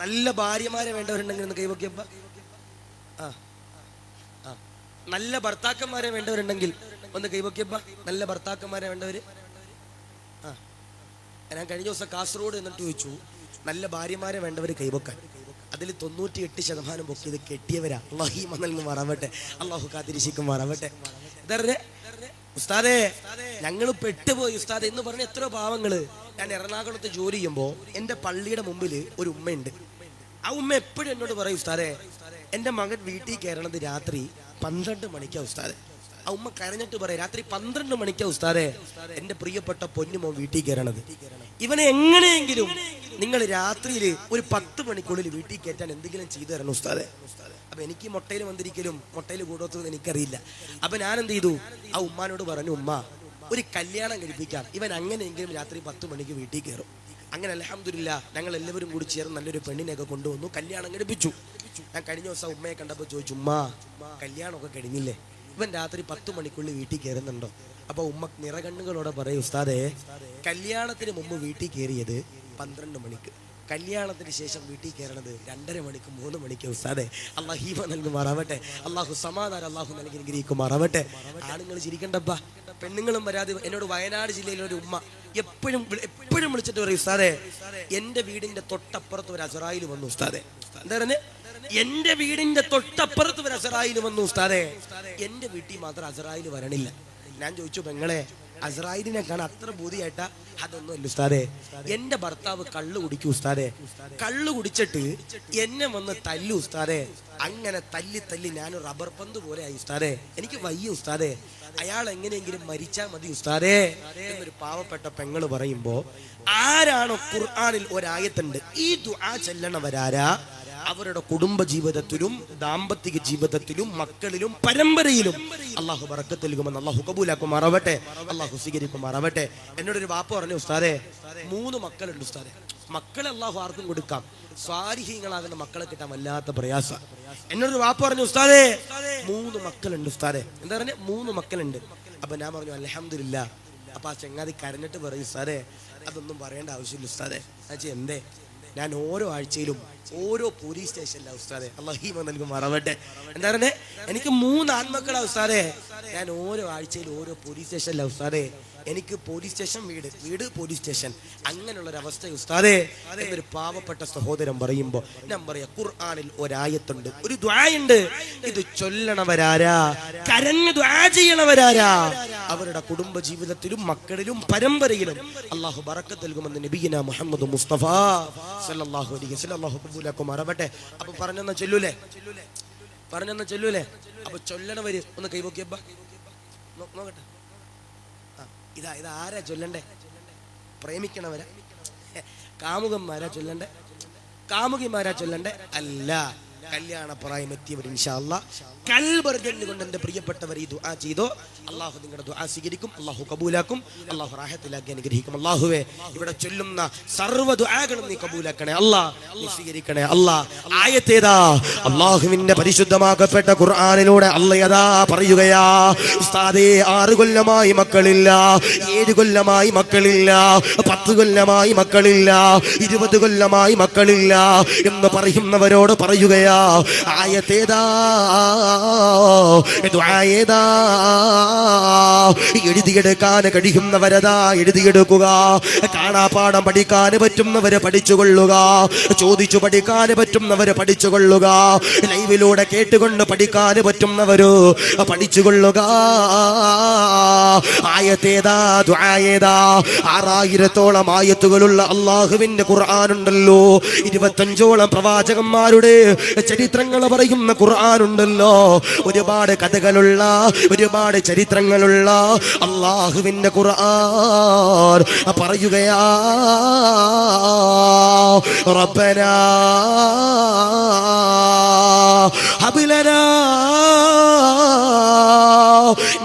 [SPEAKER 1] നല്ല ഭാര്യമാരെ വേണ്ടവരുണ്ടെങ്കിൽ ഒന്ന് കൈവക്കിയപ്പോ. ആ ആ നല്ല ഭർത്താക്കന്മാരെ വേണ്ടവരുണ്ടെങ്കിൽ ഒന്ന് കൈവക്കിയപ്പ. നല്ല ഭർത്താക്കന്മാരെ വേണ്ടവര്. ആ, ഞാൻ കഴിഞ്ഞ ദിവസം കാസർഗോഡ് എന്നിട്ട് ചോദിച്ചു, നല്ല ഭാര്യമാരെ വേണ്ടവർ കൈവക്കാൻ. അതിൽ 98% പൊക്കിയത് കെട്ടിയവരാ. അള്ളാഹു ഈമാൻ മാറാവട്ടെ, അള്ളാഹു കാത്തിരിശിക്കുമാറാവട്ടെ. ഉസ്താദേ ഞങ്ങൾ പെട്ടുപോയി ഉസ്താദ് എന്ന് പറഞ്ഞ എത്ര പാവങ്ങള്. ഞാൻ എറണാകുളത്ത് ജോലി ചെയ്യുമ്പോൾ എൻ്റെ പള്ളിയുടെ മുമ്പിൽ ഒരു ഉമ്മയുണ്ട്. ആ ഉമ്മ എപ്പോഴും എന്നോട് പറയും, ഉസ്താദേ എൻ്റെ മകൻ വീട്ടിൽ കയറണത് രാത്രി 12 മണിക്കാ ഉസ്താദേ. ആ ഉമ്മ കരഞ്ഞിട്ട് പറയാം, രാത്രി 12 മണിക്കാ ഉസ്താദേ എൻ്റെ പ്രിയപ്പെട്ട പൊന്നുമോൻ വീട്ടിൽ കയറണത്. ഇവനെ എങ്ങനെയെങ്കിലും നിങ്ങൾ രാത്രിയിൽ ഒരു 10 മണിക്കുള്ളിൽ വീട്ടിൽ കയറ്റാൻ എന്തെങ്കിലും ചെയ്തു തരണം ഉസ്താദേ. അപ്പൊ എനിക്ക് മുട്ടയിൽ വന്നിരിക്കലും മുട്ടയിൽ കൂടത്തൊന്നും എനിക്കറിയില്ല. അപ്പൊ ഞാൻ എന്ത് ചെയ്തു, ആ ഉമ്മാനോട് പറഞ്ഞു, ഉമ്മ ഒരു കല്യാണം കഴിപ്പിക്കാം, ഇവൻ അങ്ങനെയെങ്കിലും രാത്രി 10 മണിക്ക് വീട്ടിൽ കയറും. അങ്ങനെ അൽഹംദുലില്ലാ ഞങ്ങൾ എല്ലാവരും കൂടി ചേർന്ന് നല്ലൊരു പെണ്ണിനെയൊക്കെ കൊണ്ടുവന്നു, കല്യാണം കഴിപ്പിച്ചു. ഞാൻ കഴിഞ്ഞ ദിവസം ഉമ്മയെ കണ്ടപ്പോൾ ചോദിച്ചു, ഉമ്മ കല്യാണമൊക്കെ കഴിഞ്ഞില്ലേ, ഇവൻ രാത്രി 10 മണിക്കുള്ളിൽ വീട്ടിൽ കയറുന്നുണ്ടോ? അപ്പൊ ഉമ്മ നിറകണ്ണുകളോടെ പറയും, ഉസ്താദേ കല്യാണത്തിന് മുമ്പ് വീട്ടിൽ കയറിയത് 12 മണിക്ക്, കല്യാണത്തിന് ശേഷം വീട്ടിൽ കയറണത് 2:30 മണിക്ക് 3 മണിക്ക്. ഉസ്താദേ അള്ളാഹു ഈമാൻ നൽകുമാറാവട്ടെ, അള്ളാഹു സമാധാനം അള്ളാഹു നൽകി അനുഗ്രഹിക്കുമാറാവട്ടെ. ആണുങ്ങൾ ചിരിക്കണ്ടപ്പാ, പെണ്ണുങ്ങളും വരാതെ. എന്നോട് വയനാട് ജില്ലയിലെ ഒരു ഉമ്മ എപ്പോഴും വിളിച്ചിട്ട് പറയും, ഉസ്താദേ എന്റെ വീടിന്റെ തൊട്ടപ്പുറത്ത് ഒരു അസറായിൽ വന്നു ഉസ്താദേ. എന്താ പറഞ്ഞേ? എന്റെ വീടിന്റെ തൊട്ടപ്പുറത്ത് ഒരു അസറായിൽ വന്നു ഉസ്താദേ, എന്റെ വീട്ടിൽ മാത്രം അസറായിൽ വരണില്ല. ഞാൻ ചോദിച്ചു, പെങ്ങളെ അസറായിലിനെ കാണാൻ അത്ര ബോധിയായിട്ടാ? അതൊന്നും അല്ല ഉസ്താദേ, എന്റെ ഭർത്താവ് കള്ളു കുടിക്കും ഉസ്താദേ, കള്ളു കുടിച്ചിട്ട് എന്നെ വന്ന് തല്ലു ഉസ്താദേ, അങ്ങനെ തല്ലി ഞാൻ റബ്ബർ പന്ത് പോലെ ആയി ഉസ്താദേ, എനിക്ക് വയ്യ ഉസ്താദേ, അയാൾ എങ്ങനെയെങ്കിലും മരിച്ചാ മതി ഉസ്താദേ എന്നൊരു പാവപ്പെട്ട പെങ്ങള് പറയുമ്പോ, ആരാണോ ഖുർആനിൽ ഒരായത്തുണ്ട്, ഈ ദുആ ചെല്ലണവരാരാ അവരുടെ കുടുംബ ജീവിതത്തിലും ദാമ്പത്തിക ജീവിതത്തിലും മക്കളിലും പരമ്പരയിലും അള്ളാഹു ബറക്കത്ത് നൽകുമെന്ന് അള്ളാഹു കബൂലാക്കുമാറാവട്ടെ, അള്ളാഹു സ്വീകരിക്കുമാറാവട്ടെ. എന്നോടൊരു വാപ്പ പറഞ്ഞു, ഉസ്താദേ 3 മക്കളുണ്ട് ഉസ്താദേ, മക്കളെ അള്ളാഹു ആർക്കും കൊടുക്കാം, സ്വാലിഹീങ്ങളാകുന്ന മക്കളെ കിട്ടാൻ വല്ലാത്ത പ്രയാസം. എന്നോടൊരു വാപ്പ പറഞ്ഞു, ഉസ്താദേ 3 മക്കളുണ്ട് ഉസ്താദേ. എന്താ പറഞ്ഞ? 3 മക്കളുണ്ട്. അപ്പൊ ഞാൻ പറഞ്ഞു അൽഹംദുലില്ലാ. അപ്പൊ ആ ചങ്ങാതി കരഞ്ഞിട്ട് പറയും, ഉസ്താദേ അതൊന്നും പറയേണ്ട ആവശ്യമില്ല ഉസ്താദേ. എന്തേ? ഞാൻ ഓരോ ആഴ്ചയിലും ഓരോ പോലീസ് സ്റ്റേഷനിലാണ് ഉസ്താദേ, അല്ലാഹു ഈമാൻ നൽകുമാറാവട്ടെ. എന്താ പറഞ്ഞേ? എനിക്ക് 3 ആൺമക്കളാ ഉസ്താദേ, ഞാൻ ഓരോ ആഴ്ചയിൽ ഓരോ പോലീസ് സ്റ്റേഷനിലാണ് ഉസ്താദേ. എനിക്ക് പോലീസ് സ്റ്റേഷൻ, വീട് പോലീസ് സ്റ്റേഷൻ, അങ്ങനെയുള്ളൊരവസ്ഥ ഉസ്താദേ എന്നൊരു പാവപ്പെട്ട സഹോദരൻ പറയുമ്പോ ഞാൻ പറയാ, ഖുർആനിൽ ഒരായത്തുണ്ട്, ഒരു ദുആയുണ്ട്, ഇത് ചൊല്ലണവരാരാ, കരഞ്ഞു ദുആ ചെയ്യണവരാരാ അവരുടെ കുടുംബ ജീവിതത്തിലും മക്കളിലും പരമ്പരയിലും അള്ളാഹു ബറക്കത്ത് നൽകുമെന്ന് നബിയിന മുഹമ്മദ് മുസ്തഫ സല്ലല്ലാഹു അലൈഹി വസല്ലം. അല്ലാഹു കബൂലാക്കുമാറാവട്ടെ. അപ്പൊ പറഞ്ഞെന്നാ ചൊല്ലൂലേ? അപ്പൊ ചൊല്ലണവര് ഒന്ന് കൈവക്കിയപ്പ നോക്കട്ടെ. ഇതാരാ ചൊല്ലണ്ടേ? പ്രേമിക്കണവരാ? കാമുകന്മാരാ ചൊല്ലണ്ടേ? കാമുകിമാരാ ചൊല്ലണ്ടേ? അല്ല, കല്യാണ പ്രായം എത്തിയവർ ഇൻഷാ അല്ലാഹ് കൽബർജന്നുകൊണ്ട് എന്റെ പ്രിയപ്പെട്ടവർ ഈ ദുആ ചെയ്തോ, അള്ളാഹു നിങ്ങളുടെ ദുആ സ്വീകരിക്കും, അള്ളാഹു കബൂലാക്കും, അള്ളാഹു റാഹത്തിലാക്കി അനുഗ്രഹിക്കും. അള്ളാഹുവേ ഇവിടെ ചൊല്ലുന്ന സർവ്വ ദുആകളും നീ കബൂലാക്കണേ അല്ലാഹ്, നീ സ്വീകരിക്കണേ അല്ലാഹ്. ആയത്തേതാ? അള്ളാഹുവിന്റെ പരിശുദ്ധമാക്കപ്പെട്ട ഖുർആനിലൂടെ അല്ലാഹ് പറയുകയാ, ഉസ്താദേ 6 കൊല്ലമായി മക്കളില്ല, 7 കൊല്ലമായി മക്കളില്ല, 10 കൊല്ലമായി മക്കളില്ല, 20 കൊല്ലമായി മക്കളില്ല എന്ന് പറയുന്നവരോട് പറയുകയാ, ആയത്തേതാ? ദുആയേതാ? എഴുതിയെടുക്കാൻ കഴിയുന്നവരതാ എഴുതിയെടുക്കുക, കാണാപാഠം പഠിക്കാൻ പറ്റുന്നവര് പഠിച്ചുകൊള്ളുക, ചോദിച്ചു പഠിക്കാൻ പറ്റുന്നവര് പഠിച്ചുകൊള്ളുക, ലൈവിലൂടെ കേട്ടുകൊണ്ട് പഠിക്കാൻ പറ്റുന്നവര് പഠിച്ചുകൊള്ളുക. ആയത്തേതാ? ദുആയേതാ? 6000-ഓളം ആയത്തുകളുള്ള അള്ളാഹുവിന്റെ ഖുർആനുണ്ടല്ലോ, 25ഓളം പ്രവാചകന്മാരുടെ ചരിത്രങ്ങൾ പറയുന്ന ഖുർആനുണ്ടല്ലോ, ഒരുപാട് കഥകളുള്ള, ഒരുപാട് ചരിത്രങ്ങളുള്ള അള്ളാഹുവിന്റെ ഖുർആൻ പറയുകയാ, റബ്ബനാ ഹബ് ലനാ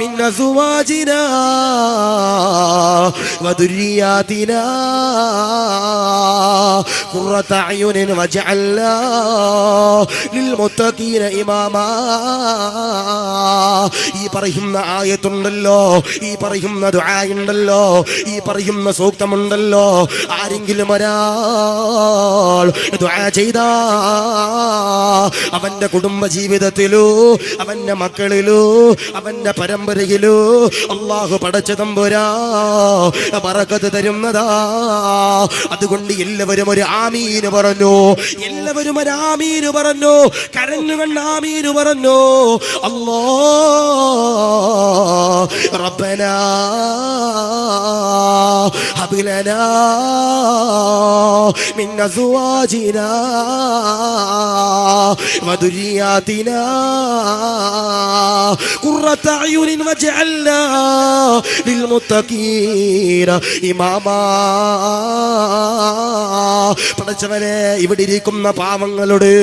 [SPEAKER 1] മിൻ അസ്വാജിനാ വദുരിയാതിനാ ഖുറത അയുനിൻ വജഅൽനാ ലിൽമുത്തഖീന ഇമാമാ. ഈ പറയുന്ന ആയത്തുണ്ടല്ലോ, ഈ പറയുന്ന ദുആ ഉണ്ടല്ലോ, ഈ പറയുന്ന സൂക്തമുണ്ടല്ലോ, ആരെങ്കിലും ഒരാൾ ദുആ ചെയ്താ അവന്റെ കുടുംബ ജീവിതത്തിലോ അവന്റെ മക്കളിലോ അവന്റെ പരമ്പരയിലോ അല്ലാഹു പടച്ച തമ്പുരാ ബറക്കത്ത് തരുന്നതാ. അതുകൊണ്ട് എല്ലാവരും ഒരു ആമീൻ പറഞ്ഞു, എല്ലാവരും ഒരു ആമീൻ പറഞ്ഞു, കരഞ്ഞുകൊണ്ട് ആമീൻ പറഞ്ഞു. അല്ലാഹ് റബ്ബനാ ഹബ് ലനാ മിൻ അസ്വാജിനാ വദുരിയാതിനാ ഖുറത അയുനിൻ വജഅൽനാ ലിൽമുത്തഖീന ഇമാമാ. പടച്ചവനെ, ഇവിടെ ഇരിക്കുന്ന പാവങ്ങളോട്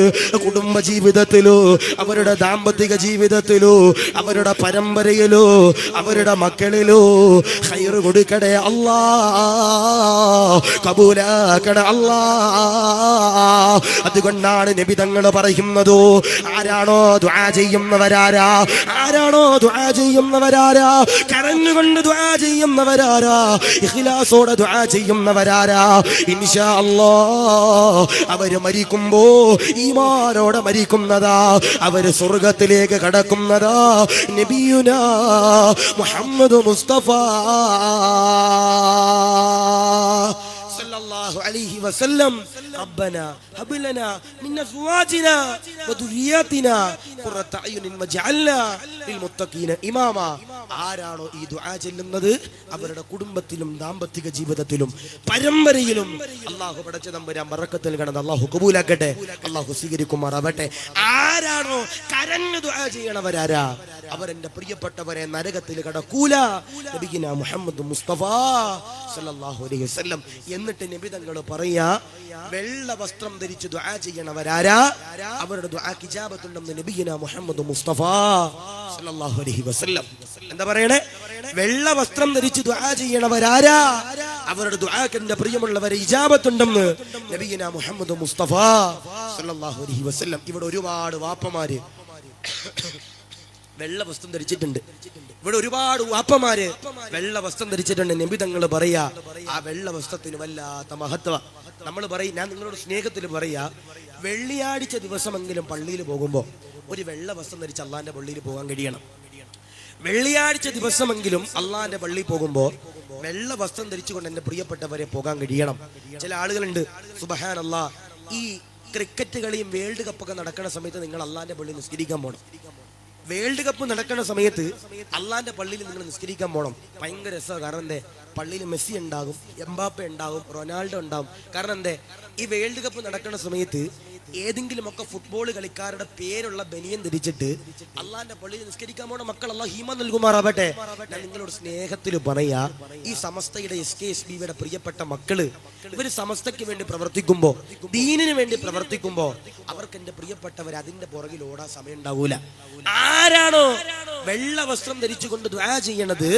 [SPEAKER 1] കുടുംബ ജീവിതത്തിലോ അവരുടെ ദാമ്പത്തിക ജീവിതത്തിലോ അവരുടെ പരമ്പരയിലോ അവരുടെ മക്കളിലോ ഖൈറ് കൊടുക്കണേ അല്ലാ, കബൂലാക്കണേ അല്ലാ. അതുകൊണ്ടാണ് നബി തങ്ങൾ പറയുന്നത്, ആരാണോ ദുആ ചെയ്യുന്നവരാരാ, ആരാണോ ദുആ ചെയ്യുന്നവരാരാ, കരഞ്ഞുകൊണ്ട് ദുആ ചെയ്യുന്നവരാരാ, ഇഖ്ലാസോടെ ദുആ ചെയ്യുന്നവരാരാ, ഇൻഷാ അല്ലാഹ് അവര് മരിക്കുമ്പോ ഈമാനോടെ മരിക്കുന്നതാ, അവര് സ്വർഗത്തിലേക്ക് കടക്കുന്നതാ. നബിയുനാ മുഹമ്മദ് മുസ്തഫ സല്ലല്ലാഹു അലൈഹി വസല്ലം റബ്ബനാ ഹബ് ലനാ മിൻ അസ്വാജിനാ വദുരിയാതിനാ ഖുറത അയുനിൻ വജഅൽനാ ലിൽമുത്തഖീന ഇമാമാ. ആരാണോ ഈ ദുആ ചൊല്ലുന്നത് അവരുടെ കുടുംബത്തിലും ദാമ്പത്തിക ജീവിതത്തിലും പരമ്പരയിലും അല്ലാഹു പടച്ച തമ്പുരാൻ ബറക്കത്ത് നൽകണം. അല്ലാഹു കബൂലാക്കട്ടെ, അല്ലാഹു സ്വീകരിക്കുമാറാവട്ടെ. ആരാണോ കരഞ്ഞു ദുആ ചെയ്യണവരാരാ അവരെന്റെ പ്രിയപ്പെട്ടവരെ നരകത്തിൽ കടക്കൂല. നബിയിനാ മുഹമ്മദ് മുസ്തഫ സല്ലല്ലാഹു അലൈഹി വസല്ലം. എന്നിട്ട് നബി തങ്ങൾ പറയാ, വെള്ള വസ്ത്രം ധരിച്ച് ദുആ ചെയ്യണവരാരാ അവരുടെ ദുആക്ക് ഇജാബത്തുണ്ടെന്ന് നബിയിനാ മുഹമ്മദ് മുസ്തഫ സല്ലല്ലാഹു അലൈഹി വസല്ലം. എന്താ പറയണേ? വെള്ള വസ്ത്രം ധരിച്ച് ദുആ ചെയ്യണവരാരാ അവരുടെ ദുആക്ക് എന്റെ പ്രിയമുള്ളവരെ ഇജാബത്തുണ്ടെന്ന് നബിയിനാ മുഹമ്മദ് മുസ്തഫ സല്ലല്ലാഹു അലൈഹി വസല്ലം. ഇവിടെ ഒരുപാട് വാപ്പമാര് വെള്ള വസ്ത്രം ധരിച്ചിട്ടുണ്ട്. ഇവിടെ ഒരുപാട് വാപ്പമാര് വെള്ള വസ്ത്രം ധരിച്ചിട്ടുണ്ട്. നബി തങ്ങൾ പറയാ, ആ വെള്ള വസ്ത്രത്തിന് വല്ലാത്ത മഹത്വ. നമ്മൾ പറയും, ഞാൻ നിങ്ങളോട് സ്നേഹത്തിൽ പറയാ, വെള്ളിയാഴ്ച ദിവസമെങ്കിലും പള്ളിയിൽ പോകുമ്പോ ഒരു വെള്ള വസ്ത്രം ധരിച്ച് അള്ളാന്റെ പള്ളിയിൽ പോകാൻ കഴിയണം. വെള്ളിയാഴ്ച ദിവസമെങ്കിലും അള്ളാന്റെ പള്ളിയിൽ പോകുമ്പോ വെള്ള വസ്ത്രം ധരിച്ചുകൊണ്ട് എന്റെ പ്രിയപ്പെട്ടവരെ പോകാൻ കഴിയണം. ചില ആളുകളുണ്ട്, സുബ്ഹാനല്ലാഹ്, ഈ ക്രിക്കറ്റ് കളിയും വേൾഡ് കപ്പൊക്കെ നടക്കുന്ന സമയത്ത് നിങ്ങൾ അള്ളാന്റെ പള്ളിയിൽ നിസ്കരിക്കാൻ പോകണം. വേൾഡ് കപ്പ് നടക്കുന്ന സമയത്ത് അള്ളാന്റെ പള്ളിയിൽ നിങ്ങൾ നിസ്കരിക്കാൻ പോകണം. ഭയങ്കര രസമാണ്. കാരണം എന്തേ? പള്ളിയിൽ മെസ്സി ഉണ്ടാകും, എംബാപ്പെ ഉണ്ടാകും, റൊണാൾഡോ ഉണ്ടാകും. കാരണം എന്തേ? ഈ വേൾഡ് കപ്പ് നടക്കുന്ന സമയത്ത് ഏതെങ്കിലുമൊക്കെ ഫുട്ബോൾ കളിക്കാരുടെ പേരുള്ള ബനിയൻ ധരിച്ചിട്ട് അള്ളാന്റെ പള്ളിയിൽ നിസ്കരിക്കാൻ പോണ മക്കൾ അള്ളാഹ് ഹീമ നൽകുമാറാവട്ടെ. ഞാൻ നിങ്ങളോട് സ്നേഹത്തിൽ പറയാ, ഈ സമസ്തയുടെ SKSBയുടെ പ്രിയപ്പെട്ട മക്കള് ഇവര് സമസ്തയ്ക്ക് വേണ്ടി പ്രവർത്തിക്കുമ്പോ, ദീനിന് വേണ്ടി പ്രവർത്തിക്കുമ്പോ അവർക്ക് എന്റെ പ്രിയപ്പെട്ടവർ അതിന്റെ പുറകിൽ ഓടാൻ സമയം ഉണ്ടാവൂല. ആരാണോ വെള്ള വസ്ത്രം ധരിച്ചുകൊണ്ട് ദുആ ചെയ്യണത്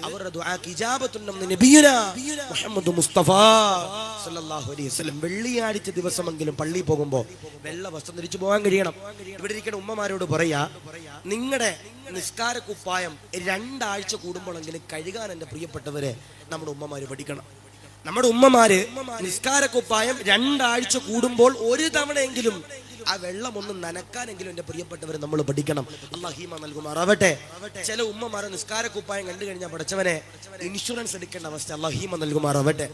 [SPEAKER 1] അവരുടെ ദുആക്ക് ഇജാബത്തുണ്ടെന്ന് നബിയുനാ മുഹമ്മദ് മുസ്തഫ സല്ലല്ലാഹു അലൈഹി വസല്ലം. വെള്ളിയാഴ്ച ദിവസമെങ്കിലും പള്ളിയിൽ പോകുമ്പോ വെള്ള വസ്ത്രം ധരിച്ചു പോകാൻ കഴിയണം. ഇവിടെ ഇരിക്കുന്ന ഉമ്മമാരോട് പറയാ, നിങ്ങളുടെ നിസ്കാര കുപ്പായം 2 ആഴ്ച കൂടുമ്പോഴെങ്കിലും കഴുകാൻ എന്റെ പ്രിയപ്പെട്ടവരെ നമ്മുടെ ഉമ്മമാര് പഠിക്കണം. നമ്മുടെ ഉമ്മമാര് നിസ്കാര കുപ്പായം 2 ആഴ്ച കൂടുമ്പോൾ ഒരു തവണയെങ്കിലും ആ വെള്ളം ഒന്ന് നനക്കാനെങ്കിലും എന്റെ പ്രിയപ്പെട്ടവർ നമ്മൾ പഠിക്കണം. അല്ലാഹു ഹീമ നൽകുമാറാവട്ടെ. ചില ഉമ്മമാരെ നിസ്കാര കുപ്പായം കണ്ടു കഴിഞ്ഞാൽ പഠിച്ചവനെ ഇൻഷുറൻസ് എടുക്കേണ്ട അവസ്ഥ. അല്ലാഹു ഹീമ നൽകുമാറാവട്ടെ.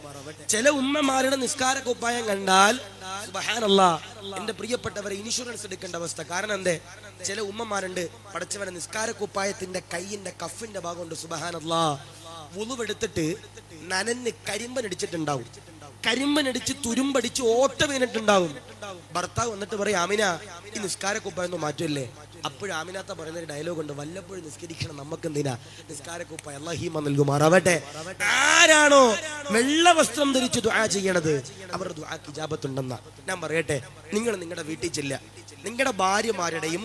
[SPEAKER 1] ചില ഉമ്മമാരുടെ നിസ്കാര കുപ്പായം കണ്ടാൽ സുബ്ഹാനല്ലാഹ് എന്റെ പ്രിയപ്പെട്ടവരെ ഇൻഷുറൻസ് എടുക്കേണ്ട അവസ്ഥ. കാരണം എന്തേ? ചില ഉമ്മമാരുണ്ട് പഠിച്ചവനെ നിസ്കാര കുപ്പായത്തിന്റെ കൈയിന്റെ കഫിന്റെ ഭാഗമുണ്ട്, സുബ്ഹാനല്ലാഹ്, വുളുവെടുത്തിട്ട് നനഞ്ഞ് കരിമ്പനടിച്ചിട്ടുണ്ടാവും. കരിമ്പനടിച്ച് തുരുമ്പടിച്ച് ഓട്ട വീണിട്ടുണ്ടാവും. ഭർത്താവ് വന്നിട്ട് പറയും, ആമിന ഈ നിസ്കാര കുപ്പായൊന്നും മാറ്റല്ലേ? അപ്പോഴും ആമിനാത്ത പറയുന്ന ഒരു ഡയലോഗ് ഉണ്ട്, വല്ലപ്പോഴും നിസ്കരിക്കണം, നമുക്ക് എന്തിനാ നിസ്കാര കുപ്പായ. അല്ലാഹു ഹീമ നൽകുമാറാവട്ടെ. ആരാണോ വെള്ള വസ്ത്രം ധരിച്ച് ദുആ ചെയ്യണത് അവരുടെ ദുആക്ക് ഇജാബത്തുണ്ടെന്ന ഞാൻ പറയട്ടെ. നിങ്ങൾ നിങ്ങളുടെ വീട്ടിൽ ചെല്ല, നിങ്ങളുടെ ഭാര്യമാരുടെയും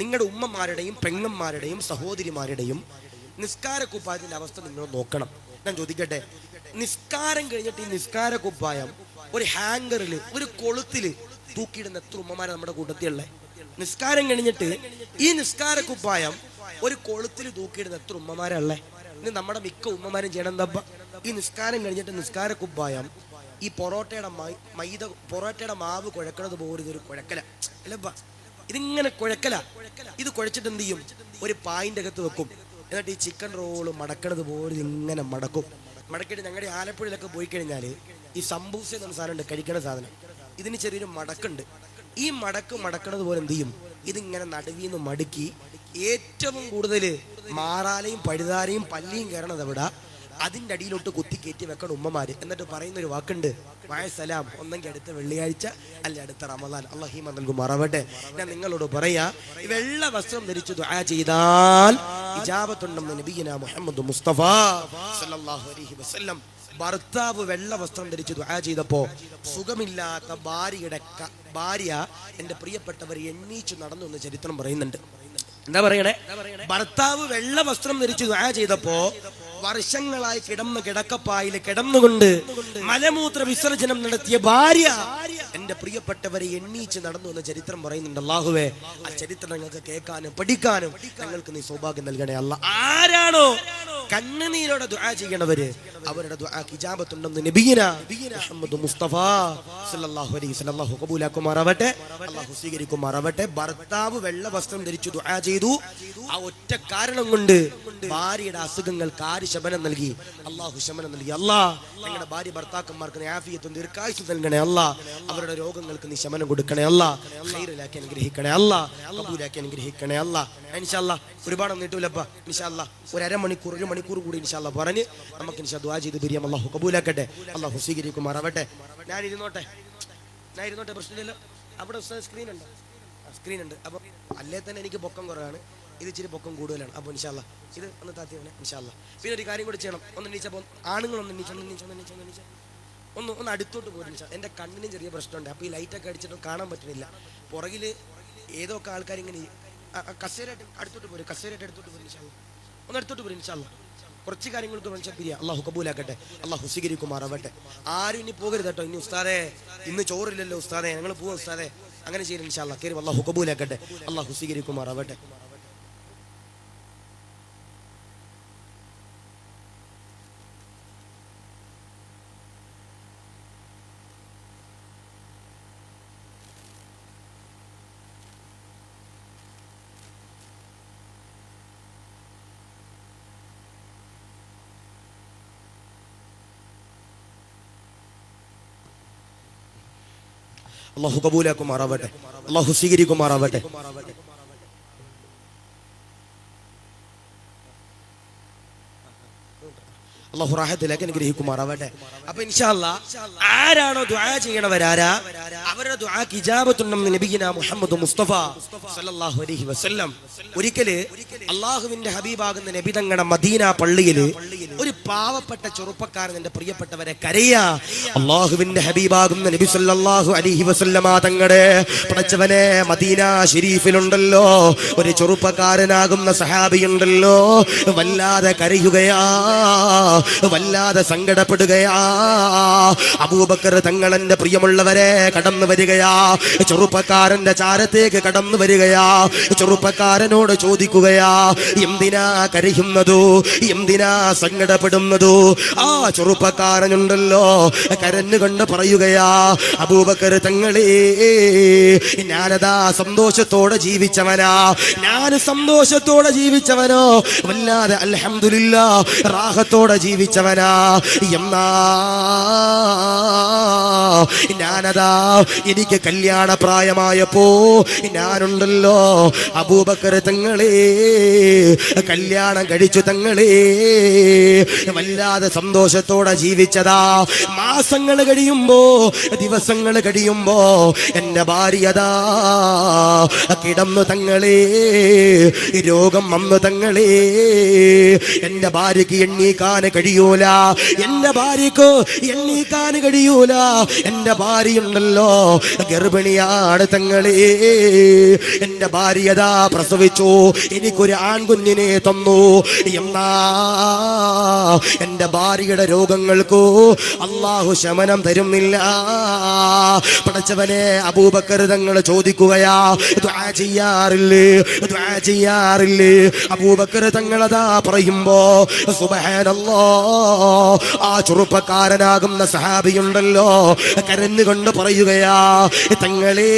[SPEAKER 1] നിങ്ങളുടെ ഉമ്മമാരുടെയും പെങ്ങന്മാരുടെയും സഹോദരിമാരുടെയും നിസ്കാരക്കുപ്പായത്തിന്റെ അവസ്ഥ നിങ്ങൾ നോക്കണം. ഞാൻ ചോദിക്കട്ടെ, നിസ്കാരം കഴിഞ്ഞിട്ട് ഈ നിസ്കാരക്കുപ്പായം ഒരു ഹാങ്കറിൽ ഒരു കൊളുത്തില് തൂക്കിയിടുന്ന എത്ര ഉമ്മമാരെ നമ്മുടെ കൂട്ടത്തിലുള്ള? നിസ്കാരം കഴിഞ്ഞിട്ട് ഈ നിസ്കാരക്കുപ്പായം ഒരു കൊളുത്തിൽ തൂക്കിയിടുന്ന എത്ര ഉമ്മമാരല്ലേ? ഇന്ന് നമ്മുടെ മിക്ക ഉമ്മമാരും ചെയ്യണം എന്താ? ഈ നിസ്കാരം കഴിഞ്ഞിട്ട് നിസ്കാരക്കുപ്പായം ഈ പൊറോട്ടയുടെ മാവ് കുഴക്കണത് പോലെ ഇതൊരു കുഴക്കല അല്ലപ്പാ, ഇതിങ്ങനെ കുഴക്കല. ഇത് കുഴച്ചിട്ട് എന്ത് ചെയ്യും? ഒരു പായിന്റെ അകത്ത് വെക്കും. എന്നിട്ട് ഈ ചിക്കൻ റോള് മടക്കണത് പോലെ ഇങ്ങനെ മടക്കും. മടക്കിയിട്ട് ഞങ്ങളുടെ ആലപ്പുഴയിലൊക്കെ പോയി കഴിഞ്ഞാൽ ഈ സംബൂസ എന്ന സാധനം കഴിക്കണ സാധനം, ഇതിന് ചെറിയൊരു മടക്കുണ്ട്. ഈ മടക്കണത് പോലെ എന്ത് ചെയ്യും? ഇതിങ്ങനെ നടുവീന്ന് മടുക്കി ഏറ്റവും കൂടുതൽ മാറാലയും പഴുതാരയും പല്ലിയും കയറണത് എവിടെ? അതിൻ്റെ അടിയിലോട്ട് കുത്തി കയറ്റി വെക്കണം ഉമ്മമാര്. എന്നിട്ട് പറയുന്നൊരു വാക്കുണ്ട്, വയസ്സലാം, ഒന്നെങ്കിൽ അടുത്ത വെള്ളിയാഴ്ച അല്ലെ അടുത്ത റമദാൻ. അല്ലാഹു ഈമാൻ നൽകുമാറാവട്ടെ. ഞാൻ നിങ്ങളോട് പറയാ, വെള്ള വസ്ത്രം ധരിച്ചു ദുആ ചെയ്താൽ ഇജാബത്തുണ്ടെന്ന് നബിയുനാ മുഹമ്മദ് മുസ്തഫ സല്ലല്ലാഹു അലൈഹി വസല്ലം. ഭർത്താവ് വെള്ള വസ്ത്രം ധരിച്ച് ദുആ ചെയ്തപ്പോ സുഖമില്ലാത്ത ഭാര്യ എന്റെ പ്രിയപ്പെട്ടവർ എണ്ണീച്ചു നടന്നു എന്ന് ചരിത്രം പറയുന്നുണ്ട്. എന്താ പറയണേ? ഭർത്താവ് വെള്ള വസ്ത്രം ധരിച്ച് ദുആ ചെയ്തപ്പോ വർഷങ്ങളായി കിടക്കപ്പായിൽ കിടന്നുകൊണ്ട് മലമൂത്ര വിസർജനം നടത്തിയ ഭാര്യ എന്റെ പ്രിയപ്പെട്ടവരെ എണ്ണീച്ച് നടന്നു എന്ന ചരിത്രം പറയുന്നുണ്ട്. അല്ലാഹുവേ, ആ ചരിത്രം ഞങ്ങൾക്ക് കേൾക്കാനും പഠിക്കാനും ഞങ്ങൾക്ക് നീ സൗഭാഗ്യം നൽകണേ അല്ലാ. ആരാണോ കണ്ണുനീരോടെ ദുആ ചെയ്യണവര് അവരുടെ ദുആക്ക് ഇജാബത്തുണ്ടെന്ന് നബിയുനാ മുഹമ്മദ് മുസ്തഫ സല്ലല്ലാഹു അലൈഹി വസല്ലം. അല്ലാഹു ഖബൂലാക്കുമാറാവട്ടെ, അല്ലാഹു സ്വീകരിക്കുമാറാവട്ടെ. ഭർത്താവ് വെള്ള വസ്ത്രം ധരിച്ചു ദുആ ചെയ്തു. ആ ഒറ്റ കാരണം കൊണ്ട് ഭാര്യയുടെ അസുഖങ്ങൾക്ക് ആര് ശമനം നൽകി? അല്ലാഹു ശമനം നൽകി. അല്ലാ, ഞങ്ങളുടെ ഭാര്യ ഭർത്താക്കന്മാർക്ക് നീ ആഫിയത്തും ദീർഘായുസ്സും നൽകണേ അല്ലാ. അവരുടെ രോഗങ്ങൾക്ക് നീ ശമനം കൊടുക്കണേ അല്ലാ. ഖൈറിലാക്കി അനുഗ്രഹിക്കണേ അല്ലാ. ഖബൂലാക്കി അനുഗ്രഹിക്കണേ അല്ലാ. ഇൻഷാ അല്ലാ ഒരുപാട് നീട്ടൂലപ്പ. ഇൻഷാ അല്ലാ ഒരു മണിക്കൂർ കൂടി ഇൻഷാ അല്ലാ പറഞ്ഞ് നമുക്ക് ഇൻഷാ ദുആ ചെയ്ത് പിരിയാം. അല്ലാഹു ഖബൂലാക്കട്ടെ, അല്ലാഹു സ്വീകരിക്കുമാറാവട്ടെ. ഞാൻ ഇരുന്നോട്ടെ, പ്രശ്നമില്ലല്ലോ. അവിടെ സ്ക്രീൻ ഉണ്ട്, സ്ക്രീൻ ഉണ്ട്. അപ്പൊ അല്ലേ തന്നെ എനിക്ക് പൊക്കം കുറവാണ്, ഇത് ഇച്ചിരി പൊക്കം കൂടുതലാണ്. അപ്പോൾ ഇൻഷാ അല്ലാ ഇത് ഒന്ന് താത്തിയാണ് ഇൻഷാ അല്ലാ. പിന്നെ ഒരു കാര്യം കൂടി ചെയ്യണം. ഒന്ന് എണീച്ചപ്പോൾ ആണുങ്ങളൊന്ന് ഒന്ന് അടുത്തോട്ട് പോരും. എൻ്റെ കണ്ണിനും ചെറിയ പ്രശ്നമുണ്ട്. അപ്പോൾ ഈ ലൈറ്റൊക്കെ അടിച്ചിട്ട് കാണാൻ പറ്റുന്നില്ല. പുറകിൽ ഏതോ ഒക്കെ ആൾക്കാർ ഇങ്ങനെ കസേരയായിട്ട് അടുത്തോട്ട് പോരും. ഇൻഷാ അല്ലാ ഒന്ന് അടുത്തോട്ട് പോരും ഇൻഷാ അല്ലാ. കുറച്ച് കാര്യങ്ങൾക്ക് മനുഷ്യൻ പിരിയാ. അല്ലാഹു കബൂലാക്കട്ടെ, അല്ലാഹു സ്വീകരിക്കുമാറാവട്ടെ. ആരും ഇനി പോകരുത് കേട്ടോ. ഇനി ഉസ്താദേ ഇന്ന് ചോറില്ലല്ലോ ഉസ്താദേ, ഞങ്ങൾ പോവാം ഉസ്താദേ, അങ്ങനെ ചെയ്യണം ഇൻഷാ അല്ലാ. കയറി അല്ലാഹു കബൂലാക്കട്ടെ, അല്ലാഹു സ്വീകരിക്കുമാറാവട്ടെ. അല്ലാഹു കബൂലാക്കുമാറാവട്ടെ, അല്ലാഹു സ്വീകരിക്കുമാറാവട്ടെ. അല്ലാഹു റാഹത്തിലേക്ക് അനുഗ്രഹിക്കുമാറാവട്ടെ. അപ്പൊ ഇൻഷാ അല്ലാ ആരാണോ ദുആ ചെയ്യണവരാരാ അവരുടെ ദുആക്ക് ഇജാബത്തുണ്ടെന്ന് നബിയുനാ മുഹമ്മദ് മുസ്തഫ സല്ലല്ലാഹു അലൈഹി വസല്ലം. ഒരിക്കല് അല്ലാഹുവിന്റെ ഹബീബാകുന്ന നബി തങ്ങളുടെ മദീന പള്ളിയില് ഒരു പാവപ്പെട്ട ചെറുപ്പക്കാരൻ എന്റെ പ്രിയപ്പെട്ടവരെ കരയാ. അല്ലാഹുവിന്റെ ഹബീബാകുന്ന നബി സല്ലല്ലാഹു അലൈഹി വസല്ലമ തങ്ങളുടെ പടച്ചവനെ മദീന ശരീഫിലുണ്ടല്ലോ ഒരു ചെറുപ്പക്കാരനാകുന്ന സഹാബിയുണ്ടല്ലോ, വല്ലാതെ കരയുകയാ, വല്ലാതെ സങ്കടപ്പെടുകയാ. അബൂബക്കർ തങ്ങൾ എന്റെ പ്രിയമുള്ളവരെ കടന്നു വരികയാ, ചെറുപ്പക്കാരന്റെ ചാരത്തേക്ക് കടന്നു വരികയാ. ചെറുപ്പക്കാരനോട് ചോദിക്കുകയാ, എന്തിനാ കരയുന്നതു, എന്തിനാ സങ്കടപ്പെടുന്നതു? ആ ചെറുപ്പക്കാരനുണ്ടല്ലോ കരഞ്ഞുകൊണ്ട് പറയുകയാ, അബൂബക്കർ തങ്ങളെ ഞാനതാ സന്തോഷത്തോടെ ജീവിച്ചവനാ, ഞാൻ സന്തോഷത്തോടെ ജീവിച്ചവനോ, വല്ലാതെ അൽഹംദുലില്ലാ റാഹത്തോടെ ജീവിച്ചവനാ. എന്നാ ഞാനതാ എനിക്ക് കല്യാണ പ്രായമായപ്പോ ഞാനുണ്ടല്ലോ അബൂബക്കർ തങ്ങളെ കല്യാണം കഴിച്ചു തങ്ങളെ, വല്ലാതെ സന്തോഷത്തോടെ ജീവിച്ചതാ. മാസങ്ങൾ കഴിയുമ്പോ ദിവസങ്ങൾ കഴിയുമ്പോ എന്റെ ഭാര്യതാ കിടന്നു തങ്ങളെ, രോഗം വന്നു തങ്ങളെ. എന്റെ ഭാര്യക്ക് എണ്ണീക്കാൻ കഴിയൂല, എന്റെ ഭാര്യക്ക് എണ്ണീക്കാൻ കഴിയൂല. എന്റെ ഭാര്യയുണ്ടല്ലോ ഗർഭിണിയാണ് തങ്ങളെ, എന്റെ ഭാര്യതാ പ്രസവിച്ചു, എനിക്കൊരു ആൺകുഞ്ഞിനെ തന്നു. എന്നാ എന്റെ ഭാര്യയുടെ രോഗങ്ങൾക്കോ അള്ളാഹു ശമനം തരുന്നില്ല. പടച്ചവനെ, അബൂബക്കർ തങ്ങൾ ചോദിക്കുകയാ, ദുആ ചെയ്യാറില്ലേ, ദുആ ചെയ്യാറില്ലേ? അബൂബക്കർ തങ്ങളതാ പറയുമ്പോ സുബ്ഹാനല്ലാഹ്, ആ ചെറുപ്പക്കാരനാകുന്ന സഹാബിയുണ്ടല്ലോ കരഞ്ഞുകൊണ്ട് പറയുകയാ, തങ്ങളെ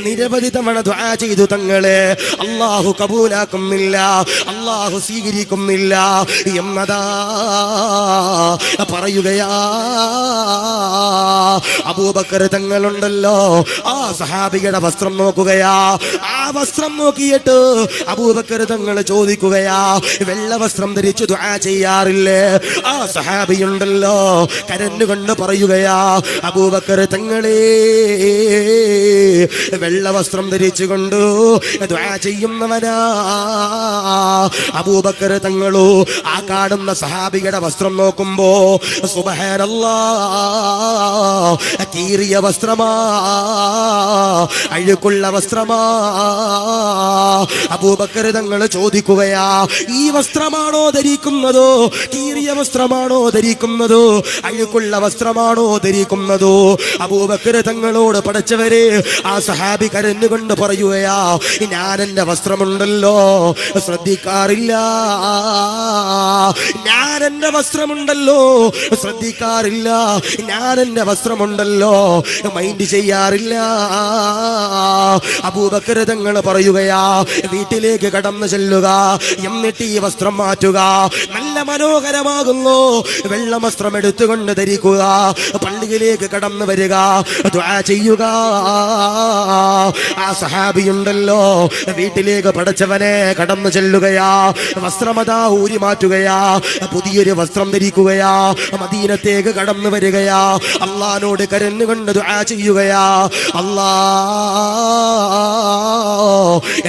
[SPEAKER 1] നിരവധി തവണ ദുആ ചെയ്തു തങ്ങളെ, അള്ളാഹു കബൂലാക്കുന്നില്ല, അള്ളാഹു സ്വീകരിക്കുന്നില്ല എന്നതാ പറയുകയാ. അബൂബക്കർ തങ്ങളുണ്ടല്ലോ ആ സഹാബിയുടെ വസ്ത്രം നോക്കുകയാ. ആ വസ്ത്രം നോക്കിയിട്ട് അബൂബക്കർ തങ്ങൾ ചോദിക്കുകയാ, വെള്ള വസ്ത്രം ധരിച്ചു ദുആ ചെയ്യാറില്ലേ? ആ സഹാബിയുണ്ടല്ലോ കരഞ്ഞുകൊണ്ട് പറയുകയാ, അബൂബക്കർ തങ്ങളെ വെള്ള വസ്ത്രം ധരിച്ചുകൊണ്ട് ദുആ ചെയ്യുന്നവനാ. അബൂബക്കർ തങ്ങളോ ആ കാണുന്ന സഹാബിയുടെ വസ്ത്രം നോക്കുമ്പോ സുബ്ഹാനല്ലാഹ്, കീറിയ വസ്ത്രമാ, അഴുക്കുള്ള വസ്ത്രമാ. അബൂബക്കർ തങ്ങൾ ചോദിക്കുകയാ, ഈ വസ്ത്രമാണോ ധരിക്കുന്നതോ, കീറിയ വസ്ത്രമാണോ ധരിക്കുന്നതോ, അഴുക്കുള്ള വസ്ത്രമാണോ ധരിക്കുന്നതോ? അബൂബക്കർ തങ്ങളോട് പടച്ചവരെ ആ സഹാബി കരഞ്ഞുകൊണ്ട് പറയുകയാ, ഞാൻ എന്റെ വസ്ത്രമുണ്ടല്ലോ ശ്രദ്ധിക്കാറില്ല, ഞാൻ എന്റെ വസ്ത്രമുണ്ടല്ലോ ശ്രദ്ധിക്കാറില്ല, ഞാൻ എന്റെ വസ്ത്രമുണ്ടല്ലോ മൈൻഡ് ചെയ്യാറില്ല. അബൂബക്കർ തങ്ങൾ പറയുകയാ, വീട്ടിലേക്ക് കടന്നു ചെല്ലുക, എന്നിട്ട് ഈ വസ്ത്രം മാറ്റുക, നല്ല മനോഹരമാകുന്നു വെള്ള വസ്ത്രം എടുത്തുകൊണ്ട് ധരിക്കുക, പള്ളിയിലേക്ക് കടന്നു വരിക, ദുആ ചെയ്യുക. ആ സഹാബിയുണ്ടല്ലോ വീട്ടിലേക്ക് പടച്ചവനെ കടന്നു ചെല്ലുകയാ, വസ്ത്രമതാ ഊരി മാറ്റുകയാ, പുതിയൊരു വസ്ത്രം ധരിക്കുകയാ, മദീനത്തേക്ക് കടന്നു വരികയാ, അള്ളാനോട് കരഞ്ഞുകൊണ്ട് ദുആ ചെയ്യുകയാ, അല്ലാ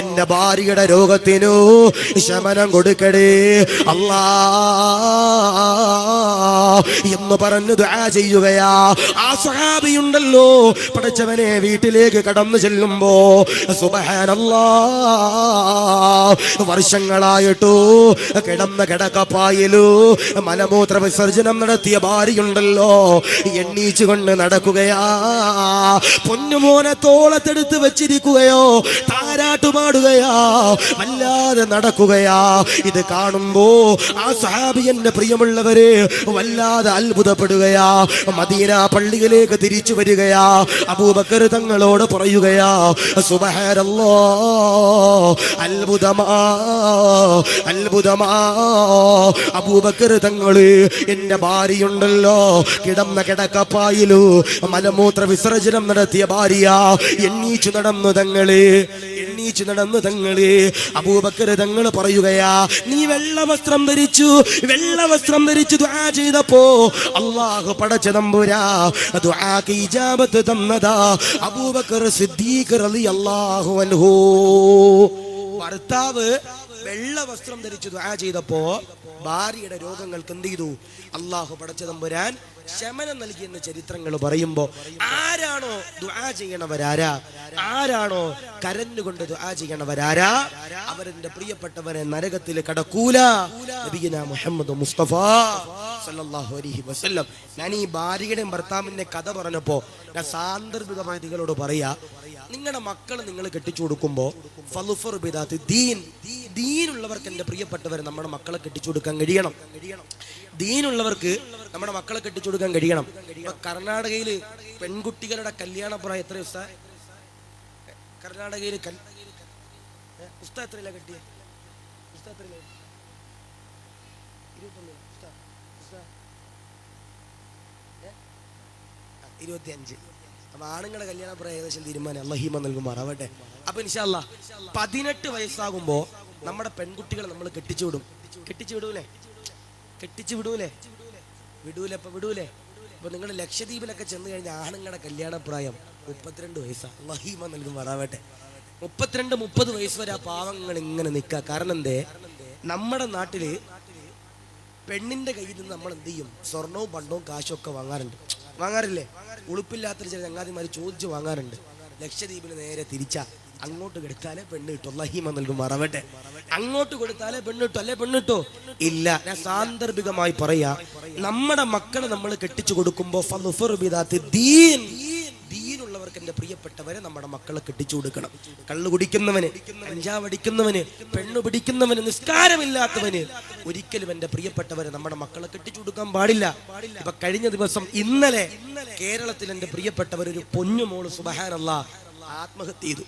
[SPEAKER 1] എന്റെ ഭാര്യയുടെ രോഗത്തിനു ശമനം കൊടുക്കടേ അല്ലാ എന്ന് പറഞ്ഞു ദുആ ചെയ്യുകയാ. ആ സഹാബിയുണ്ടല്ലോ പടച്ചവനെ വീട്ടിലേക്ക് കടന്നു ചെല്ലുമ്പോ സുബ്ഹാനല്ലാഹ്, വർഷങ്ങളായിട്ടോ കിടന്ന കിടക്കപ്പായലോ മലമൂത്ര വിസർജനം നടത്തിയ ഭാര്യയുണ്ടല്ലോ എണ്ണീച്ചുകൊണ്ട് നടക്കുകയാ, പൊന്നുമോനെ തോളത്തെടുത്ത് വെച്ചിരിക്കുകയോ, താരാട്ടുപാടുകയാ, വല്ലാതെ നടക്കുകയാ. ഇത് കാണുമ്പോ ആ സഹാബിയന്റെ പ്രിയമുള്ളവരെ വല്ലാതെ അത്ഭുതപ്പെടുകയാ. മദീന പള്ളിയിലേക്ക് തിരിച്ചു വരികയാ, അബൂബക്കർ തങ്ങളോട് പറയുകയാ, സുബ്ഹാനല്ലാഹ്, അത്ഭുതമാ, അത്ഭുതമാ. അബൂബക്കർ തങ്ങള് എന്റെ ഭാര്യയുണ്ടല്ലോ കിടന്ന കിടക്കപ്പായിലു മലമൂത്ര വിസർജനം നടത്തിയ ഭാര്യ എണ്ണീച്ചു നടന്നു തങ്ങള്, എണ്ണീച്ചു നടന്നു തങ്ങള്. അബൂബക്കർ തങ്ങൾ പറയുകയാ, നീ വെള്ള വസ്ത്രം ധരിച്ചു, വെള്ള വസ്ത്രം ധരിച്ചു ദുആ ചെയ്തപ്പോ അല്ലാഹു പടച്ച തമ്പുരാ ദുആക്ക് ഇജാബത്ത് തന്നതാ അബൂബക്കർ സിദ്ദീഖ് റളിയല്ലാഹു അൻഹു. ഭർത്താവ് വെള്ള വസ്ത്രം ധരിച്ചു ദുആ ചെയ്തപ്പോ ഭാര്യയുടെ രോഗങ്ങൾക്ക് എന്ത് ചെയ്തു? അല്ലാഹു പടച്ച തമ്പുരാൻ ശമനം നൽകിയെന്ന ചരിത്രങ്ങൾ പറയുമ്പോ ആരാണോ ദുആ ചെയ്യണവരാരാ, ആരാണോ കരഞ്ഞുകൊണ്ട് ദുആ ചെയ്യണവരാരാ, അവരെന്റെ പ്രിയപ്പെട്ടവരെ നരകത്തിൽ കടക്കൂല. നബിയുനാ മുഹമ്മദ് മുസ്തഫ സല്ലല്ലാഹു അലൈഹി വസല്ലം. ഞാൻ ഈ ഭാര്യയുടെയും ഭർത്താവിന്റെ കഥ പറഞ്ഞപ്പോ ഞാൻ സാന്ദർഭികമായി നിങ്ങളോട് പറയാ, നിങ്ങളുടെ മക്കൾ നിങ്ങൾ കെട്ടിച്ചു കൊടുക്കുമ്പോ ഫളുഫർ ബിദാത്ത് ദീൻ, ദീനുള്ളവർക്ക് എന്റെ പ്രിയപ്പെട്ടവരെ നമ്മുടെ മക്കളെ കെട്ടിച്ചു കൊടുക്കാൻ കഴിയണം. ദീനുള്ളവർക്ക് നമ്മുടെ മക്കളെ കെട്ടിച്ചു കൊടുക്കാൻ കഴിയണം. ഇപ്പൊ കർണാടകയില് പെൺകുട്ടികളുടെ കല്യാണ പ്രായം എത്ര ഉസ്താ? കർണാടകയില് ഉസ്താ എത്രയില്ല കെട്ടിയ? ഉസ്താ എത്രയില്ല? 25. അപ്പൊ ആണുങ്ങളുടെ കല്യാണ പ്രായം ഏകദേശം തീരുമാനം അല്ലാഹീമ നൽകുമാറാവട്ടെ. അപ്പൊ ഇൻഷാ അല്ലാഹ് 18 വയസ്സാകുമ്പോ നമ്മുടെ പെൺകുട്ടികളെ നമ്മൾ കെട്ടിച്ചു വിടും. കെട്ടിച്ചു വിടൂലേ? കെട്ടിച്ചു വിടൂലേ? വിടൂലേ? അപ്പൊ വിടൂലേ? അപ്പൊ നിങ്ങൾ ലക്ഷദ്വീപിലൊക്കെ ചെന്ന് കഴിഞ്ഞ ആണുങ്ങളുടെ കല്യാണ പ്രായം 32 വയസ്സാ. അല്ലാഹീമ നൽകുമാറാവട്ടെ. 32-30 വയസ്സ് വരെ ആ പാവങ്ങൾ ഇങ്ങനെ നിൽക്കുക. കാരണം എന്തേ? നമ്മുടെ നാട്ടില് പെണ്ണിന്റെ കയ്യിൽ നിന്ന് നമ്മൾ എന്ത് ചെയ്യും? സ്വർണവും പണ്ടവും കാശും ഒക്കെ വാങ്ങാറുണ്ട്. വാങ്ങാറില്ലേ? ഉളുപ്പില്ലാത്തൊരു ചില ചങ്ങാതിമാര് ചോദിച്ചു വാങ്ങാറുണ്ട്. ലക്ഷദ്വീപിന് നേരെ തിരിച്ചാ, അങ്ങോട്ട് കൊടുത്താലേ പെണ്ണ് കിട്ടും. അല്ലാഹീമ നൽകും മറവട്ടെ. അങ്ങോട്ട് കൊടുത്താലേ പെണ്ണ് കിട്ടും, അല്ലേ പെണ്ണ് കിട്ടോ? ഇല്ല. ഞാൻ സാന്ദർഭികമായി പറയാ, നമ്മുടെ മക്കളെ നമ്മൾ കെട്ടിച്ചു കൊടുക്കുമ്പോ ദീനുള്ളവർക്ക്, എന്റെ പ്രിയപ്പെട്ടവരെ, നമ്മുടെ മക്കളെ കെട്ടിച്ചു കൊടുക്കണം. കള്ളു കുടിക്കുന്നവന്, കഞ്ചാവ് അടിക്കുന്നവന്, പെണ്ണു പിടിക്കുന്നവന്, നിസ്കാരമില്ലാത്തവന് ഒരിക്കലും എന്റെ പ്രിയപ്പെട്ടവരെ നമ്മുടെ മക്കളെ കെട്ടിച്ചു കൊടുക്കാൻ പാടില്ല. ഇപ്പൊ കഴിഞ്ഞ ദിവസം, ഇന്നലെ കേരളത്തിൽ എന്റെ പ്രിയപ്പെട്ടവർ ഒരു പൊന്നുമോള് സുബ്ഹാനല്ലാഹ് ആത്മഹത്യ ചെയ്തു.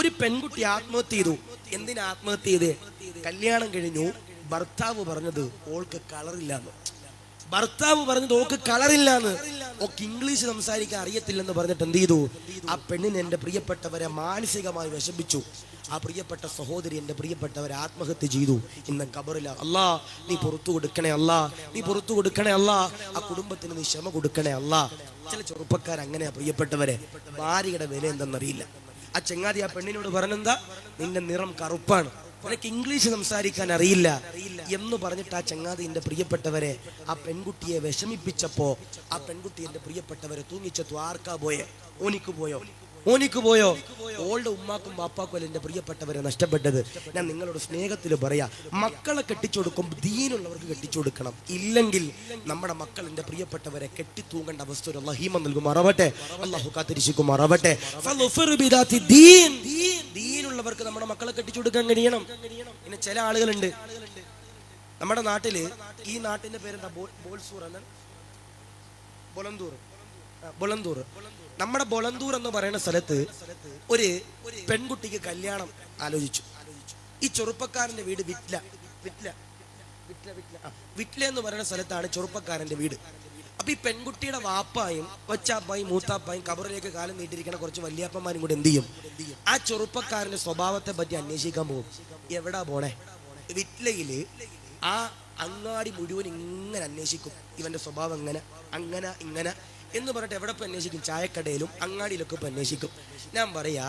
[SPEAKER 1] ഒരു പെൺകുട്ടി ആത്മഹത്യ ചെയ്തു. എന്തിനാ ആത്മഹത്യ ചെയ്ത്? കല്യാണം കഴിഞ്ഞു, ഭർത്താവ് പറഞ്ഞത് ഓൾക്ക് കളറില്ലാന്ന്. ഭർത്താവ് പറഞ്ഞത് ഓക്ക് കളറില്ലാന്ന്. ഓക്ക് ഇംഗ്ലീഷ് സംസാരിക്കാൻ അറിയത്തില്ലെന്ന് പറഞ്ഞിട്ട് എന്ത് ചെയ്തു? ആ പെണ്ണിന് എന്റെ പ്രിയപ്പെട്ടവരെ മാനസികമായി വിഷമിച്ചു. ആ പ്രിയപ്പെട്ട സഹോദരി, എന്റെ പ്രിയപ്പെട്ടവരെ ആത്മഹത്യ ചെയ്തു. ഇന്ന് ഖബറില. അല്ലാ നീ പുറത്തു കൊടുക്കണേ, അല്ലാ നീ പുറത്തു കൊടുക്കണേ, അല്ലാ ആ കുടുംബത്തിന് നീ ക്ഷമ കൊടുക്കണേ, അല്ലാ. ചില ചെറുപ്പക്കാർ അങ്ങനെയാ പ്രിയപ്പെട്ടവരെ, ഭാര്യയുടെ വില എന്തെന്നറിയില്ല. ആ ചെങ്ങാതി ആ പെണ്ണിനോട് പറഞ്ഞെന്താ? നിന്റെ നിറം കറുപ്പാണ്, നിനക്ക് ഇംഗ്ലീഷ് സംസാരിക്കാൻ അറിയില്ല എന്ന് പറഞ്ഞിട്ട് ആ ചങ്ങാതി എന്റെ പ്രിയപ്പെട്ടവരെ ആ പെൺകുട്ടിയെ വിഷമിപ്പിച്ചപ്പോ ആ പെൺകുട്ടി എന്റെ പ്രിയപ്പെട്ടവരെ തൂങ്ങിച്ചെത്തു. ആർക്കാ പോയെ? ഓനിക്ക് പോയോ? ഓനിക്ക് പോയോ? ഓളുടെ ഉമ്മാക്കും ബാപ്പാക്കും അല്ല എന്റെ പ്രിയപ്പെട്ടവരെ നഷ്ടപ്പെട്ടത്. ഞാൻ നിങ്ങളോട് സ്നേഹത്തിൽ പറയാ, മക്കളെ കെട്ടിച്ചു കൊടുക്കുമ്പോൾ ദീനുള്ളവർക്ക് കെട്ടിച്ചു കൊടുക്കണം. ഇല്ലെങ്കിൽ നമ്മുടെ മക്കൾ എന്റെ പ്രിയപ്പെട്ടവരെ കെട്ടിത്തൂങ്ങേണ്ട അവസ്ഥ ഒരു അല്ലാഹീമ നൽകുമാറാവട്ടെ. അല്ലാഹു കാത്തിരിക്കുമാറാവട്ടെ. ദീനുള്ളവർക്ക് നമ്മുടെ മക്കളെ കെട്ടിച്ചു കൊടുക്കാൻ കഴിയണം. പിന്നെ ചില ആളുകളുണ്ട് നമ്മുടെ നാട്ടില്, ഈ നാട്ടിന്റെ പേരെന്താ? ബോൾസൂർ എന്നാണ്, ബൊളന്തൂർ. നമ്മുടെ ബൊളന്തൂർ എന്ന് പറയുന്ന സ്ഥലത്ത് ഒരു പെൺകുട്ടിക്ക് കല്യാണം ആലോചിച്ചു. ഈ ചെറുപ്പക്കാരന്റെ വീട് വിറ്റ്ല എന്ന് പറയുന്ന സ്ഥലത്താണ് ചെറുപ്പക്കാരന്റെ വീട്. അപ്പൊ ഈ പെൺകുട്ടിയുടെ വാപ്പായും കൊച്ചാപ്പായും മൂത്താപ്പായും കബറിലേക്ക് കാലം നീട്ടിരിക്കുന്ന കുറച്ച് വല്യാപ്പന്മാരും കൂടെ എന്ത് ചെയ്യും? ആ ചെറുപ്പക്കാരന്റെ സ്വഭാവത്തെ പറ്റി അന്വേഷിക്കാൻ പോകും. എവിടാ പോണേ? വിറ്റ്ലയില് ആ അങ്ങാടി മുഴുവൻ ഇങ്ങനെ അന്വേഷിക്കും. ഇവന്റെ സ്വഭാവം എങ്ങനെ, അങ്ങനെ ഇങ്ങനെ എന്ന് പറഞ്ഞിട്ട് എവിടെ പോയി അന്വേഷിക്കും? ചായക്കടയിലും അങ്ങാടിയിലൊക്കെ പോയി അന്വേഷിക്കും. ഞാൻ പറയാ,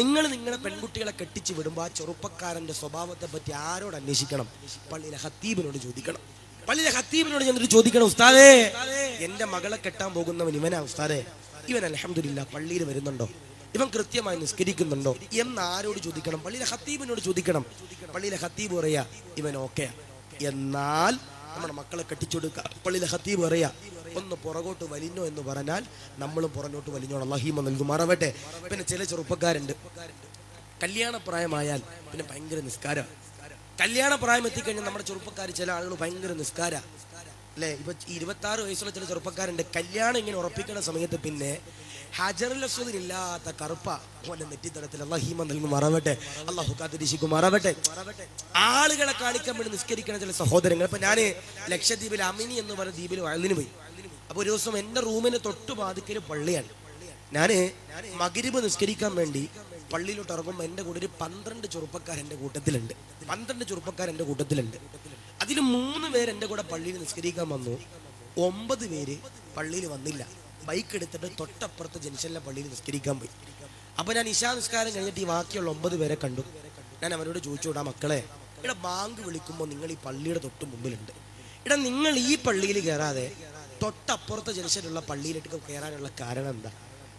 [SPEAKER 1] നിങ്ങൾ നിങ്ങളുടെ പെൺകുട്ടികളെ കെട്ടിച്ചു വിടുമ്പോൾ ആ ചെറുപ്പക്കാരന്റെ സ്വഭാവത്തെ പറ്റി ആരോട് അന്വേഷിക്കണം? പള്ളിയിലെ ഖത്തീബിനോട് ചോദിക്കണം. പള്ളിയിലെ ഖത്തീബിനോട് ചെന്നിട്ട് ചോദിക്കണം, ഉസ്താദേ എന്റെ മകളെ കെട്ടാൻ പോകുന്നവൻ ഇവനാ ഉസ്താദേ, ഇവൻ അൽഹംദുലില്ലാ പള്ളിയിൽ വരുന്നുണ്ടോ, ഇവൻ കൃത്യമായി നിസ്കരിക്കുന്നുണ്ടോ എന്ന് ആരോട് ചോദിക്കണം? പള്ളിയിലെ ഖത്തീബിനോട് ചോദിക്കണം. പള്ളിയിലെ ഖത്തീബ് പറയാ ഇവൻ ഓക്കെ, എന്നാൽ നമ്മുടെ മക്കളെ കെട്ടിച്ചെടുക്കുക. പള്ളിയിലെ ഖത്തീബ് പറയാ ഒന്ന് പുറകോട്ട് വലിഞ്ഞോ എന്ന് പറഞ്ഞാൽ നമ്മളും പുറകോട്ട് വലിഞ്ഞോണം. അല്ലാഹീമ നൽകുമാറാവട്ടെ. പിന്നെ ചില ചെറുപ്പക്കാരുണ്ട്, കല്യാണപ്രായമായാൽ പിന്നെ ഭയങ്കര നിസ്കാരം. കല്യാണപ്രായം എത്തിക്കഴിഞ്ഞാൽ നമ്മുടെ ചെറുപ്പക്കാർ ചില ആളുകൾ ഭയങ്കര നിസ്കാര അല്ലെ. ഇപ്പൊ 26 വയസ്സുള്ള ചില ചെറുപ്പക്കാരുണ്ട്, കല്യാണം ഇങ്ങനെ ഉറപ്പിക്കുന്ന സമയത്ത് പിന്നെ ഹജറുൽ അസ്വദില്ലാത്ത കറുപ്പ ഓന്റെ നെറ്റിത്തടത്തിൽ. അല്ലാഹീമ നൽകുമാറാവട്ടെ. അല്ലാഹു കാത്തിരിക്കുമാറാവട്ടെ. ആളുകളെ കാണിക്കാൻ വേണ്ടി നിസ്കരിക്കുന്ന ചില സഹോദരങ്ങൾ. ഇപ്പൊ ഞാന് ലക്ഷദ്വീപിൽ അമിനി എന്ന് പറഞ്ഞ ദ്വീപിൽ വയലിന് പോയി. അപ്പൊ ഒരു ദിവസം എന്റെ റൂമിന് തൊട്ടു ബാധിക്കല് പള്ളിയാണ്. ഞാന് മഗ്രിബ് നിസ്കരിക്കാൻ വേണ്ടി പള്ളിയിലോട്ട് ഇറങ്ങുമ്പോൾ എന്റെ കൂടെ ഒരു 12 ചെറുപ്പക്കാർ എന്റെ കൂട്ടത്തിലുണ്ട്. 12 ചെറുപ്പക്കാർ എന്റെ കൂട്ടത്തിലുണ്ട്. അതിൽ 3 പേര് എന്റെ കൂടെ പള്ളിയിൽ നിസ്കരിക്കാൻ വന്നു. 9 പേര് പള്ളിയിൽ വന്നില്ല. ബൈക്ക് എടുത്തിട്ട് തൊട്ടപ്പുറത്ത് ജംഗ്ഷനിലെ പള്ളിയിൽ നിസ്കരിക്കാൻ പോയി. അപ്പൊ ഞാൻ ഇശാ നിസ്കാരം കഴിഞ്ഞിട്ട് ഈ ബാക്കിയുള്ള 9 പേരെ കണ്ടു. ഞാൻ അവരോട് ചോദിച്ചുകൂടാ, മക്കളെ ഇവിടെ ബാങ്ക് വിളിക്കുമ്പോൾ നിങ്ങൾ ഈ പള്ളിയുടെ തൊട്ട് മുമ്പിലുണ്ട്, ഇവിടെ നിങ്ങൾ ഈ പള്ളിയിൽ കയറാതെ തൊട്ടപ്പുറത്തെ ജംഗ്ഷനിലുള്ള പള്ളിയിലേക്ക് കയറാനുള്ള കാരണം എന്താ?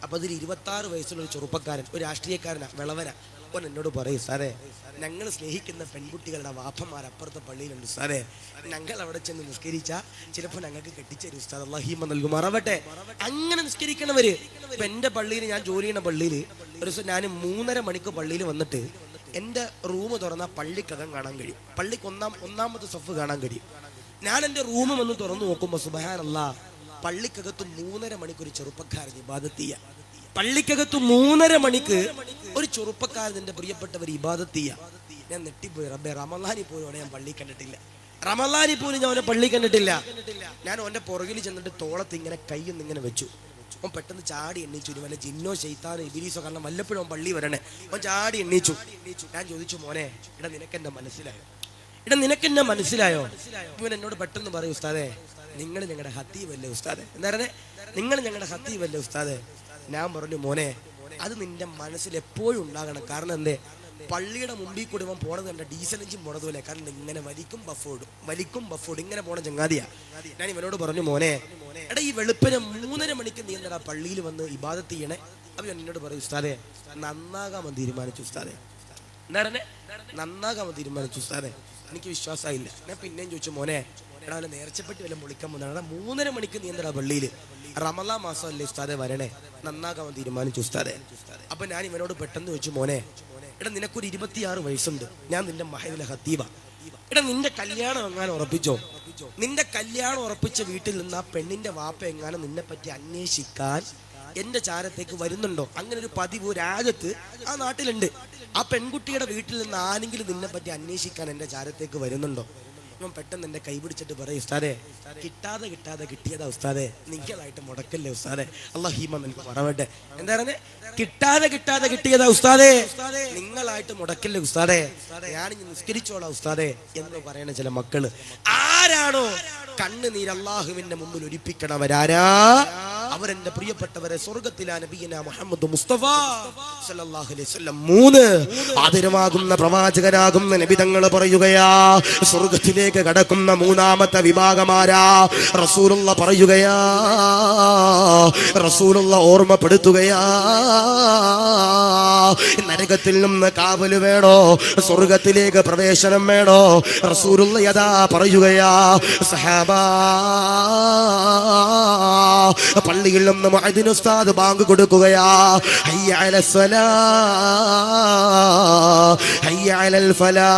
[SPEAKER 1] അപ്പൊ അതിൽ 26 വയസ്സുള്ള ഒരു ചെറുപ്പക്കാരൻ, ഒരു രാഷ്ട്രീയക്കാരനാ, വിളവനാ, ഓൻ എന്നോട് പറയും, സാറേ ഞങ്ങൾ സ്നേഹിക്കുന്ന പെൺകുട്ടികളുടെ വാപ്പന്മാർ അപ്പുറത്തെ പള്ളിയിലുണ്ട് സാറേ, ഞങ്ങൾ അവിടെ ചെന്ന് നിസ്കരിച്ചാൽ ചിലപ്പോൾ ഞങ്ങൾക്ക് കെട്ടിച്ചേരും ഉസ്താദ്, അല്ലാഹീമ നൽകുമാറാവട്ടെ. അങ്ങനെ നിസ്കരിക്കണവര്. ഇപ്പൊ എന്റെ പള്ളിയിൽ, ഞാൻ ജോലി ചെയ്യുന്ന പള്ളിയിൽ ഒരു ദിവസം ഞാൻ 3:30 മണിക്ക് പള്ളിയിൽ വന്നിട്ട് എന്റെ റൂം തുറന്നാൽ പള്ളിക്കകം കാണാൻ കഴിയും. പള്ളിക്ക് ഒന്നാമത്തെ സഫ് കാണാൻ കഴിയും. ഞാൻ എന്റെ റൂം വന്ന് തുറന്നു നോക്കുമ്പോ സുബ്ഹാനല്ലാഹ്, പള്ളിക്കകത്ത് 3:30 മണിക്ക് ഒരു ചെറുപ്പക്കാരൻ ഇബാദത്ത് ചെയ്യാ. പള്ളിക്കകത്ത് 3:30 മണിക്ക് ഒരു ചെറുപ്പക്കാരൻ എന്റെ പ്രിയപ്പെട്ടവർ ഇബാദത്ത് ചെയ്യാ. ഞാൻ നെട്ടിപ്പോയി. റബ്ബേ, റമളാനിൽ പോലും ഞാൻ പള്ളി കണ്ടിട്ടില്ല. റമളാനിൽ പോലും ഞാൻ അവനെ പള്ളി കണ്ടിട്ടില്ല. ഞാൻ അവന്റെ പുറകിൽ ചെന്നിട്ട് തോളത്ത് ഇങ്ങനെ കൈയൊന്നും ഇങ്ങനെ വെച്ചു. അവൻ പെട്ടെന്ന് ചാടി എണ്ണീച്ചു. വല്ല ജിന്നോ ശൈത്താനോ ഇബിലീസോ, കാരണം വല്ലപ്പോഴും അവൻ പള്ളി വരണേ. അവൻ ചാടി എണ്ണീച്ചു. ഞാൻ ചോദിച്ചു, മോനെ ഇട നിനക്കെന്നെ മനസ്സിലായോ? നിനക്കെന്നെ മനസ്സിലായോ? ഇവൻ എന്നോട് പെട്ടെന്ന് പറയും, ഉസ്താദേ നിങ്ങൾ ഞങ്ങളുടെ ഖത്തീബല്ലേ ഉസ്താദേ. എന്തായിരുന്നേ? നിങ്ങൾ ഞങ്ങളുടെ ഖത്തീബല്ലേ ഉസ്താദേ. ഞാൻ പറഞ്ഞു, മോനെ അത് നിന്റെ മനസ്സിൽ എപ്പോഴും ഉണ്ടാകണം. കാരണം എന്തേ? പള്ളിയുടെ മുമ്പിൽ കൂടി ഇവൻ പോണത് കണ്ട ഡീസൽ എഞ്ചിൻ പോണത് പോലെ. കാരണം ഇങ്ങനെ വലിക്കും ബഫോടും ഇങ്ങനെ പോണ ചങ്ങാതിയാ. ഞാൻ ഇവനോട് പറഞ്ഞു, മോനെ എടാ ഈ വെളുപ്പിനെ 3:30 മണിക്ക് നീ എന്താ പള്ളിയിൽ വന്ന് ഇബാദത്ത് ചെയ്യണേ? അപ്പൊ ഞാൻ എന്നോട് പറയും, ഉസ്താദെ നന്നാകാമെന്ന് തീരുമാനിച്ചു ഉസ്താദെ. എന്താ പറഞ്ഞേ? നന്നാകാമെന്ന് തീരുമാനിച്ചു ഉസ്താദെ. എനിക്ക് വിശ്വാസമായില്ല. ഞാൻ പിന്നെയും ചോദിച്ചു, മോനെ എടാ അവനെ നേർച്ചപ്പെട്ടി വല്ല മുളിക്കാൻ പോകുന്നതാണ്. 3:30 മണിക്ക് നീ എന്താ പള്ളിയിൽ? റമളാൻ മാസമല്ലേ ഉസ്താദെ വരണേ? നന്നാകാമെന്ന് തീരുമാനിച്ചു ഉസ്താദെ. അപ്പൊ ഞാൻ ഇവനോട് പെട്ടെന്ന് ചോദിച്ചു, മോനെ എടാ നിനക്കൊരു 26 വയസ്സുണ്ട്, ഞാൻ നിന്റെ മഹലിലെ ഖത്തീബ. എടാ നിന്റെ കല്യാണം എങ്ങാനും ഉറപ്പിച്ചോ? നിന്റെ കല്യാണം ഉറപ്പിച്ച വീട്ടിൽ നിന്ന് ആ പെണ്ണിന്റെ വാപ്പ എങ്ങാനും നിന്നെ പറ്റി അന്വേഷിക്കാൻ എന്റെ ചാരത്തേക്ക് വരുന്നുണ്ടോ? അങ്ങനെ ഒരു പതിവ് രാജ്യത്ത് ആ നാട്ടിലുണ്ട്. ആ പെൺകുട്ടിയുടെ വീട്ടിൽ നിന്ന് ആരെങ്കിലും നിന്നെ പറ്റി അന്വേഷിക്കാൻ എന്റെ ചാരത്തേക്ക് വരുന്നുണ്ടോ? ഇവൻ പെട്ടെന്ന് എന്റെ കൈ പിടിച്ചിട്ട് പറയും, ഉസ്താദെ കിട്ടാതെ കിട്ടിയതാ ഉസ്താദെ, നിങ്ങളായിട്ട് മുടക്കല്ലേ ഉസ്താദെ. അല്ലാഹു ഈമാൻ എനിക്ക് പറവട്ടെ. എന്താ പറഞ്ഞേ? കിട്ടാതെ കിട്ടിയതാ ഉസ്താദെ, നിങ്ങളായിട്ട് മുടക്കല്ലേ ഉസ്താദെ, ഞാനിഞ്ഞ് നിസ്കരിച്ചോളാം ഉസ്താദെ എന്ന് പറയണ ചില മക്കള്. ആരാണോ കണ്ണുനീര് അള്ളാഹുവിന്റെ മുമ്പിൽ ഒലിപ്പിക്കണവരാരാ? അവരെന്റെ പ്രിയപ്പെട്ടവരെ സ്വർഗത്തിലാ നബിയന മുഹമ്മദ് മുസ്തഫ സല്ലല്ലാഹു അലൈഹി വസല്ലം 3 ആദരവാകുന്ന പ്രവാചകനാകുന്ന നബി തങ്ങൾ പറയുകയാ, സ്വർഗത്തിലേക്ക് കടക്കുന്ന 3ാമത്തെ വിഭാഗമാരാ? റസൂലുള്ള പറയുകയാ, റസൂലുള്ള ഓർമ്മപ്പെടുത്തുകയാ, നരകത്തിൽ നിന്ന് കാവല് വേണോ? സ്വർഗത്തിലേക്ക് പ്രവേശനം വേണോ? റസൂലുള്ള യഥാ പറയുകയാ, സഹാബാ പള്ളിയിൽ നിന്ന് മുഅദ്ദിൻ ഉസ്താദ് ബാങ്ക് കൊടുക്കുകയാ, ഹയ്യ അലൽ സ്വലാ ഹയ്യ അലൽ ഫലാ.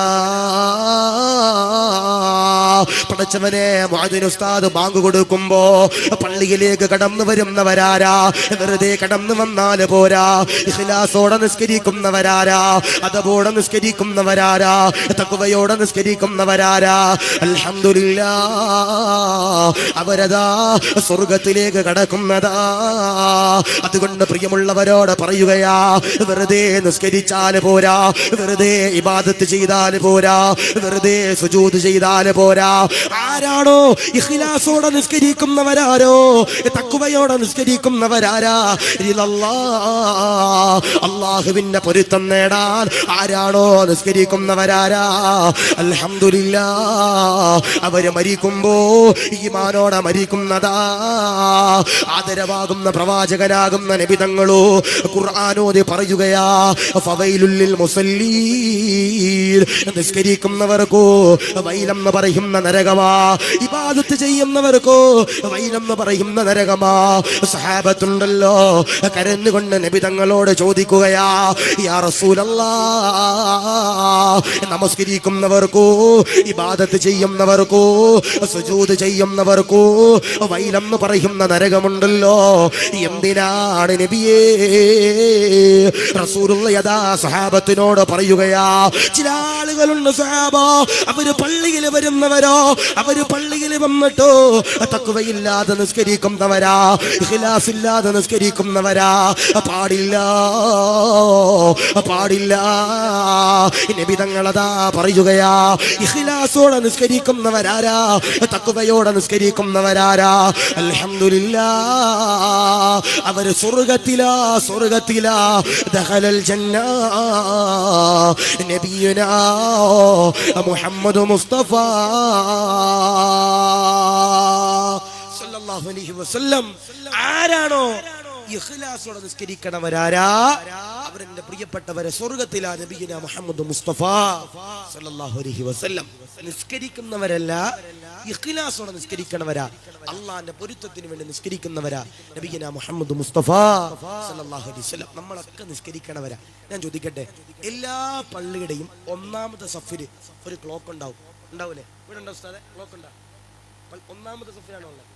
[SPEAKER 1] പടച്ചവനെ, മുഅദ്ദിൻ ഉസ്താദ് ബാങ്ക് കൊടുക്കുമ്പോ പള്ളിയിലേക്ക് കടന്നു വരുന്നവരാരാ? വെറുതെ കടന്നു വന്നാല് പോരാ, ഇഖ്ലാസോടെ നിസ്കരിക്കുന്നവരാരാ? അതബോടെ നിസ്കരിക്കുന്നവരാരാ? തഖ്വയോടെ നിസ്കരിക്കുന്നവരാരാ? അൽഹംദുലില്ലാഹ്, അവരതാ സ്വർഗത്തിലേക്ക് കടക്കുന്നതാ. അതുകൊണ്ട് പ്രിയമുള്ളവരോട് പറയുകയാ, വെറുതെ നിസ്കരിച്ചാല് പോരാ, വെറുതെ ഇബാദത്ത് ചെയ്താല് പോരാ, വെറുതെ സുജൂദ് ചെയ്താല് പോരാ. ആരാണോ ഇഖ്ലാസോടെ നിസ്കരിക്കുന്നവരാരോ, തഖ്വയോടെ നിസ്കരിക്കുന്നവരാരാ? അല്ലാഹുവിന്റെ പൊരുത്തം നേടാൻ ആരാണോ നിസ്കരിക്കുന്നവരാരാ? അൽഹംദുലില്ലാഹ്, അവര് മരിക്കുമ്പോ ഈമാനോടെ മരിക്കുന്നതാ. ആദരവാകുന്ന പ്രവാചകനാകുന്ന നബി തങ്ങളോ ഖുർആനോദി പറയുകയാ, ഫവൈലുൽ ലിൽ മുസല്ലീൻ, നിസ്കരിക്കുന്നവർക്കോ വൈലെന്ന് പറയുന്ന നരകമാ, ഇബാദത്ത് ചെയ്യുന്നവർക്കോ വൈലെന്ന് പറയുന്ന നരകമാ. സഹാബത്തുണ്ടല്ലോ കരഞ്ഞുകൊണ്ട് നബി തങ്ങളോട് ചോദിക്കുകയാ, യാ റസൂലല്ലാഹ്, നമസ്കരിക്കുന്നവർക്കോ ഇബാദത്ത് ചെയ്യുന്നവർക്കോ സുജൂദ് ചെയ്യുന്നവർക്കോ വൈലെന്ന് പറയുന്ന നരകമുണ്ടല്ലോ, എന്തിനാണ് നബിയേ? റസൂലുള്ള യഥാ സഹാബത്തിനോട് പറയുകയാ, ചില ആളുകളുണ്ട് സഹാബ, അവര് പള്ളിയിൽ വരുന്നവരോ, അവര് പള്ളിയിൽ വന്നിട്ടോ തഖ്വയില്ലാതെ നിസ്കരിക്കുന്നവരാ, ഇഖ്ലാസ് ഇല്ലാതെ നിസ്കരിക്കുന്നവരാ. പാടില്ല പാടില്ല. നബി തങ്ങളതാ പറയുകയാ, ഇഖ്ലാസോടെ നിസ്കരിക്കുന്നവരാരാ? തഖ്വയോടെ നിസ്കരിക്കുന്നവരാരാ? അൽഹംദുലില്ലാഹ്, അവര് സ്വർഗത്തിലാ. ദഖലൽ ജന്ന നബിയുനാ മുഹമ്മദ് മുസ്തഫ സല്ലല്ലാഹു അലൈഹി വസല്ലം. ആരാണോ ഇഖ്ലാസോടെ നിസ്കരിക്കണവരാരാ? അവരെന്റെ പ്രിയപ്പെട്ടവരെ സ്വർഗത്തിലാ നബിയുനാ മുഹമ്മദ് മുസ്തഫ സല്ലല്ലാഹു അലൈഹി വസല്ലം. നിസ്കരിക്കുന്നവരല്ല, ഇഖ്ലാസോടെ നിസ്കരിക്കണവരാ, അള്ളാന്റെ പൊരുത്തത്തിന് വേണ്ടി നിസ്കരിക്കുന്നവരാ നബിയുനാ മുഹമ്മദ് മുസ്തഫ സല്ലല്ലാഹു അലൈഹി വസല്ലം. നമ്മളൊക്കെ നിസ്കരിക്കണവരാ. ഞാൻ ചോദിക്കട്ടെ, എല്ലാ പള്ളിയുടെയും 1ാമത്തെ സഫില് ഒരു ക്ലോക്ക് ഉണ്ടാവൂലേ? ഇവിടെ ഉണ്ടോ ഉസ്താദേ? ക്ലോക്ക് ഉണ്ടോ? 1ാമത്തെ സഫിലാണോ ഉള്ളത്?